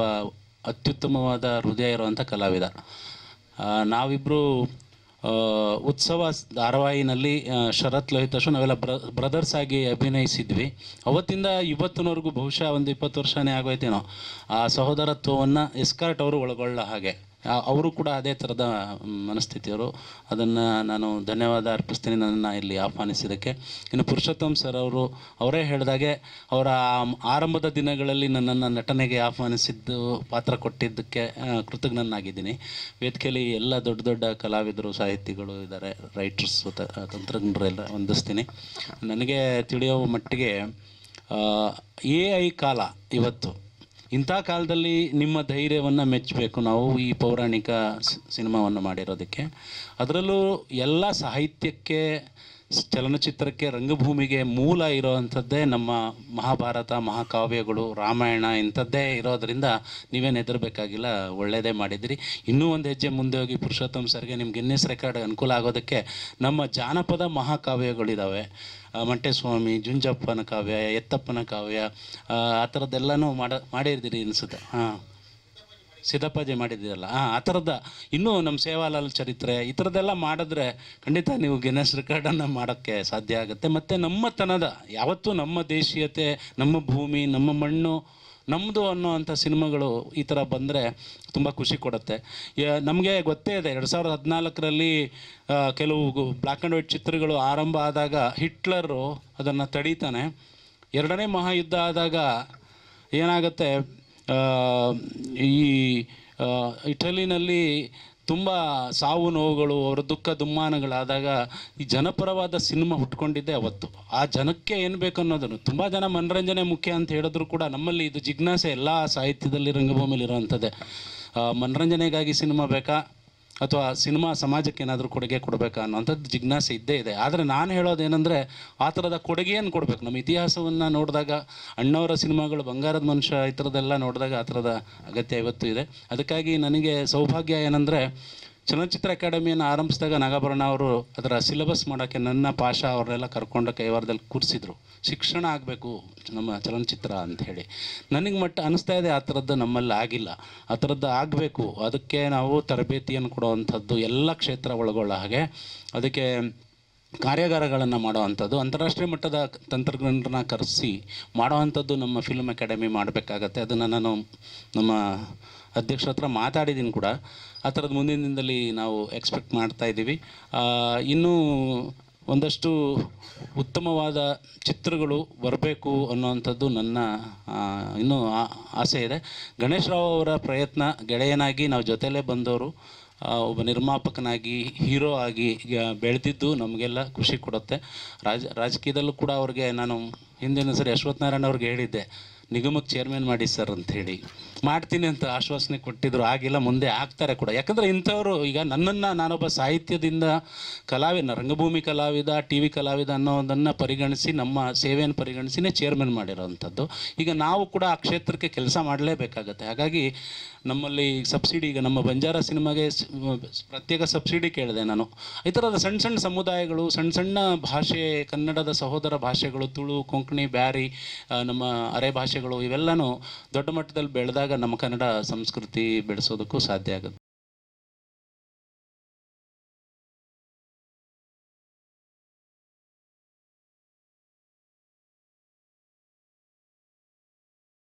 ಅತ್ಯುತ್ತಮವಾದ ಹೃದಯ ಇರುವಂಥ ಕಲಾವಿದ. ನಾವಿಬ್ಬರು ಉತ್ಸವ ಧಾರಾವಾಹಿನಲ್ಲಿ ಶರತ್ ಲೋಹಿತ್ ಅಶು ನಾವೆಲ್ಲ ಬ್ರದರ್ಸ್ ಆಗಿ ಅಭಿನಯಿಸಿದ್ವಿ. ಅವತ್ತಿಂದ ಇವತ್ತಿನವರೆಗೂ ಬಹುಶಃ ಒಂದು 20 ವರ್ಷನೇ ಆಗೋಯ್ತೇನೋ ಆ ಸಹೋದರತ್ವವನ್ನು ಎಸ್ಕಾರ್ಟ್ ಅವರು ಒಳಗೊಳ್ಳ ಹಾಗೆ. ಅವರು ಕೂಡ ಅದೇ ಥರದ ಮನಸ್ಥಿತಿಯವರು. ಅದನ್ನು ನಾನು ಧನ್ಯವಾದ ಅರ್ಪಿಸ್ತೀನಿ ನನ್ನನ್ನು ಇಲ್ಲಿ ಆಹ್ವಾನಿಸಿದ್ದಕ್ಕೆ. ಇನ್ನು ಪುರುಷೋತ್ತಮ್ ಸರ್ ಅವರೇ ಹೇಳಿದಾಗೆ ಅವರ ಆರಂಭದ ದಿನಗಳಲ್ಲಿ ನನ್ನನ್ನು ನಟನೆಗೆ ಆಹ್ವಾನಿಸಿದ್ದು, ಪಾತ್ರ ಕೊಟ್ಟಿದ್ದಕ್ಕೆ ಕೃತಜ್ಞನಾಗಿದ್ದೀನಿ. ವೇದಿಕೆಯಲ್ಲಿ ಎಲ್ಲ ದೊಡ್ಡ ದೊಡ್ಡ ಕಲಾವಿದರು, ಸಾಹಿತಿಗಳು ಇದ್ದಾರೆ, ರೈಟರ್ಸ್, ತಂತ್ರಜ್ಞರೆಲ್ಲ ವಂದಿಸ್ತೀನಿ. ನನಗೆ ತಿಳಿಯೋ ಮಟ್ಟಿಗೆ AI ಕಾಲ ಇವತ್ತು. ಇಂಥ ಕಾಲದಲ್ಲಿ ನಿಮ್ಮ ಧೈರ್ಯವನ್ನು ಮೆಚ್ಚಬೇಕು ನಾವು ಈ ಪೌರಾಣಿಕ ಸಿನಿಮಾವನ್ನು ಮಾಡಿರೋದಕ್ಕೆ. ಅದರಲ್ಲೂ ಎಲ್ಲ ಸಾಹಿತ್ಯಕ್ಕೆ, ಚಲನಚಿತ್ರಕ್ಕೆ, ರಂಗಭೂಮಿಗೆ ಮೂಲ ಇರೋವಂಥದ್ದೇ ನಮ್ಮ ಮಹಾಭಾರತ, ಮಹಾಕಾವ್ಯಗಳು, ರಾಮಾಯಣ ಇಂಥದ್ದೇ ಇರೋದರಿಂದ ನೀವೇನು ಹೆದರಬೇಕಾಗಿಲ್ಲ, ಒಳ್ಳೆಯದೇ ಮಾಡಿದಿರಿ. ಇನ್ನೂ ಒಂದು ಹೆಜ್ಜೆ ಮುಂದೆ ಹೋಗಿ ಪುರುಷೋತ್ತಮ್ ಸರ್ಗೆ ನಿಮ್ಮ ಗಿನ್ನೆಸ್ ರೆಕಾರ್ಡ್ ಅನುಕೂಲ ಆಗೋದಕ್ಕೆ ನಮ್ಮ ಜಾನಪದ ಮಹಾಕಾವ್ಯಗಳಿದ್ದಾವೆ. ಮಂಟೇಸ್ವಾಮಿ, ಜುಂಜಪ್ಪನ ಕಾವ್ಯ, ಎತ್ತಪ್ಪನ ಕಾವ್ಯ, ಆ ಥರದ್ದೆಲ್ಲನೂ ಮಾಡಿರ್ತೀರಿ ಅನಿಸುತ್ತೆ. ಸಿದ್ದಪ್ಪಾಜಿ ಮಾಡಿದ್ದೀರಲ್ಲ, ಆ ಥರದ ಇನ್ನೂ ನಮ್ಮ ಸೇವಾಲಾಲ್ ಚರಿತ್ರೆ ಈ ಥರದ್ದೆಲ್ಲ ಮಾಡಿದ್ರೆ ಖಂಡಿತ ನೀವು ಗಿನ್ನೆಸ್ ರೆಕಾರ್ಡನ್ನು ಮಾಡೋಕ್ಕೆ ಸಾಧ್ಯ ಆಗುತ್ತೆ. ಮತ್ತು ನಮ್ಮತನದ ಯಾವತ್ತೂ ನಮ್ಮ ದೇಶೀಯತೆ, ನಮ್ಮ ಭೂಮಿ, ನಮ್ಮ ಮಣ್ಣು ನಮ್ಮದು ಅನ್ನೋವಂಥ ಸಿನಿಮಾಗಳು ಈ ಥರ ಬಂದರೆ ತುಂಬ ಖುಷಿ ಕೊಡುತ್ತೆ. ನಮಗೆ ಗೊತ್ತೇ ಇದೆ 2014ರಲ್ಲಿ ಕೆಲವು ಬ್ಲ್ಯಾಕ್ ಆ್ಯಂಡ್ ವೈಟ್ ಚಿತ್ರಗಳು ಆರಂಭ ಆದಾಗ ಹಿಟ್ಲರು ಅದನ್ನು ತಡೀತಾನೆ. 2ನೇ ಮಹಾಯುದ್ಧ ಆದಾಗ ಏನಾಗುತ್ತೆ, ಈ ಇಟಲಿನಲ್ಲಿ ತುಂಬ ಸಾವು ನೋವುಗಳು, ಅವರ ದುಃಖ ದುಮ್ಮಾನಗಳಾದಾಗ ಈ ಜನಪರವಾದ ಸಿನಿಮಾ ಹುಟ್ಕೊಂಡಿದ್ದೆ ಅವತ್ತು. ಆ ಜನಕ್ಕೆ ಏನು ಬೇಕು ಅನ್ನೋದನ್ನು, ತುಂಬ ಜನ ಮನರಂಜನೆ ಮುಖ್ಯ ಅಂತ ಹೇಳಿದ್ರು ಕೂಡ ನಮ್ಮಲ್ಲಿ ಇದು ಜಿಜ್ಞಾಸೆ ಎಲ್ಲ ಸಾಹಿತ್ಯದಲ್ಲಿ, ರಂಗಭೂಮಿಲಿ ಇರೋವಂಥದ್ದೇ. ಮನರಂಜನೆಗಾಗಿ ಸಿನಿಮಾ ಬೇಕಾ ಅಥವಾ ಸಿನಿಮಾ ಸಮಾಜಕ್ಕೆ ಏನಾದರೂ ಕೊಡುಗೆ ಕೊಡಬೇಕಾ ಅನ್ನೋಂಥದ್ದು ಜಿಜ್ಞಾಸೆ ಇದ್ದೇ ಇದೆ. ಆದರೆ ನಾನು ಹೇಳೋದೇನೆಂದರೆ ಆ ಥರದ ಕೊಡುಗೆಯನ್ನು ಕೊಡಬೇಕು. ನಮ್ಮ ಇತಿಹಾಸವನ್ನು ನೋಡಿದಾಗ, ಅಣ್ಣವರ ಸಿನಿಮಾಗಳು, ಬಂಗಾರದ ಮನುಷ್ಯ ಈ ಥರದ್ದೆಲ್ಲ ನೋಡಿದಾಗ ಆ ಥರದ ಅಗತ್ಯ ಇವತ್ತು ಇದೆ. ಅದಕ್ಕಾಗಿ ನನಗೆ ಸೌಭಾಗ್ಯ ಏನಂದರೆ, ಚಲನಚಿತ್ರ ಅಕಾಡೆಮಿಯನ್ನು ಆರಂಭಿಸಿದಾಗ ನಾಗಾಭರಣ ಅವರು ಅದರ ಸಿಲೆಬಸ್ ಮಾಡೋಕ್ಕೆ ನನ್ನ ಪಾಷಾ ಅವರೆಲ್ಲ ಕರ್ಕೊಂಡು ಕೈವಾರದಲ್ಲಿ ಕೂರಿಸಿದ್ರು. ಶಿಕ್ಷಣ ಆಗಬೇಕು ನಮ್ಮ ಚಲನಚಿತ್ರ ಅಂಥೇಳಿ. ನನಗೆ ಅನ್ನಿಸ್ತಾ ಇದೆ ಆ ಥರದ್ದು ನಮ್ಮಲ್ಲಿ ಆಗಿಲ್ಲ. ಆ ಥರದ್ದು ಆಗಬೇಕು. ಅದಕ್ಕೆ ನಾವು ತರಬೇತಿಯನ್ನು ಕೊಡುವಂಥದ್ದು, ಎಲ್ಲ ಕ್ಷೇತ್ರ ಒಳಗೊಳ್ಳೋ ಹಾಗೆ ಅದಕ್ಕೆ ಕಾರ್ಯಾಗಾರಗಳನ್ನು ಮಾಡೋವಂಥದ್ದು, ಅಂತಾರಾಷ್ಟ್ರೀಯ ಮಟ್ಟದ ತಂತ್ರಜ್ಞರನ್ನ ಕರೆಸಿ ಮಾಡೋವಂಥದ್ದು ನಮ್ಮ ಫಿಲ್ಮ್ ಅಕಾಡೆಮಿ ಮಾಡಬೇಕಾಗತ್ತೆ. ಅದನ್ನು ನಾನು ನಮ್ಮ ಅಧ್ಯಕ್ಷರ ಹತ್ರ ಮಾತಾಡಿದ್ದೀನಿ ಕೂಡ. ಆ ಥರದ ಮುಂದಿನ ದಿನದಲ್ಲಿ ನಾವು ಎಕ್ಸ್ಪೆಕ್ಟ್ ಮಾಡ್ತಾಯಿದ್ದೀವಿ. ಇನ್ನೂ ಒಂದಷ್ಟು ಉತ್ತಮವಾದ ಚಿತ್ರಗಳು ಬರಬೇಕು ಅನ್ನೋವಂಥದ್ದು ನನ್ನ ಇನ್ನೂ ಆಸೆ ಇದೆ. ಗಣೇಶ್ ರಾವ್ ಅವರ ಪ್ರಯತ್ನ, ಗೆಳೆಯನಾಗಿ ನಾವು ಜೊತೆಲೇ ಬಂದವರು, ಒಬ್ಬ ನಿರ್ಮಾಪಕನಾಗಿ, ಹೀರೋ ಆಗಿ ಬೆಳೆದಿದ್ದು ನಮಗೆಲ್ಲ ಖುಷಿ ಕೊಡುತ್ತೆ. ರಾಜಕೀಯದಲ್ಲೂ ಕೂಡ ಅವ್ರಿಗೆ ನಾನು ಹಿಂದಿನ ಸರಿ ಅಶ್ವಥ್ ನಾರಾಯಣ ಅವ್ರಿಗೆ ಹೇಳಿದ್ದೆ, ನಿಗಮಕ್ಕೆ ಚೇರ್ಮನ್ ಮಾಡಿ ಸರ್ ಅಂಥೇಳಿ. ಮಾಡ್ತೀನಿ ಅಂತ ಆಶ್ವಾಸನೆ ಕೊಟ್ಟಿದ್ರು, ಆಗಿಲ್ಲ, ಮುಂದೆ ಆಗ್ತಾರೆ ಕೂಡ. ಯಾಕಂದರೆ ಇಂಥವರು ಈಗ ನನ್ನನ್ನು, ನಾನೊಬ್ಬ ಸಾಹಿತ್ಯದಿಂದ ರಂಗಭೂಮಿ ಕಲಾವಿದ, TV ಕಲಾವಿದ ಅನ್ನೋದನ್ನು ಪರಿಗಣಿಸಿ, ನಮ್ಮ ಸೇವೆಯನ್ನು ಪರಿಗಣಿಸಿನೇ ಚೇರ್ಮನ್ ಮಾಡಿರೋವಂಥದ್ದು. ಈಗ ನಾವು ಕೂಡ ಆ ಕ್ಷೇತ್ರಕ್ಕೆ ಕೆಲಸ ಮಾಡಲೇಬೇಕಾಗತ್ತೆ. ಹಾಗಾಗಿ ನಮ್ಮಲ್ಲಿ ಸಬ್ಸಿಡಿ, ಈಗ ನಮ್ಮ ಬಂಜಾರ ಸಿನಿಮಾಗೆ ಪ್ರತ್ಯೇಕ ಸಬ್ಸಿಡಿ ಕೇಳಿದೆ ನಾನು. ಈ ಥರದ ಸಣ್ಣ ಸಣ್ಣ ಸಮುದಾಯಗಳು, ಸಣ್ಣ ಸಣ್ಣ ಭಾಷೆ, ಕನ್ನಡದ ಸಹೋದರ ಭಾಷೆಗಳು, ತುಳು, ಕೊಂಕಣಿ, ಬ್ಯಾರಿ, ನಮ್ಮ ಅರೆ ಭಾಷೆಗಳು, ಇವೆಲ್ಲನೂ ದೊಡ್ಡ ಮಟ್ಟದಲ್ಲಿ ಬೆಳೆದಾಗ ನಮ್ಮ ಕನ್ನಡ ಸಂಸ್ಕೃತಿ ಬೆಳೆಸೋದಕ್ಕೂ ಸಾಧ್ಯ ಆಗುತ್ತೆ.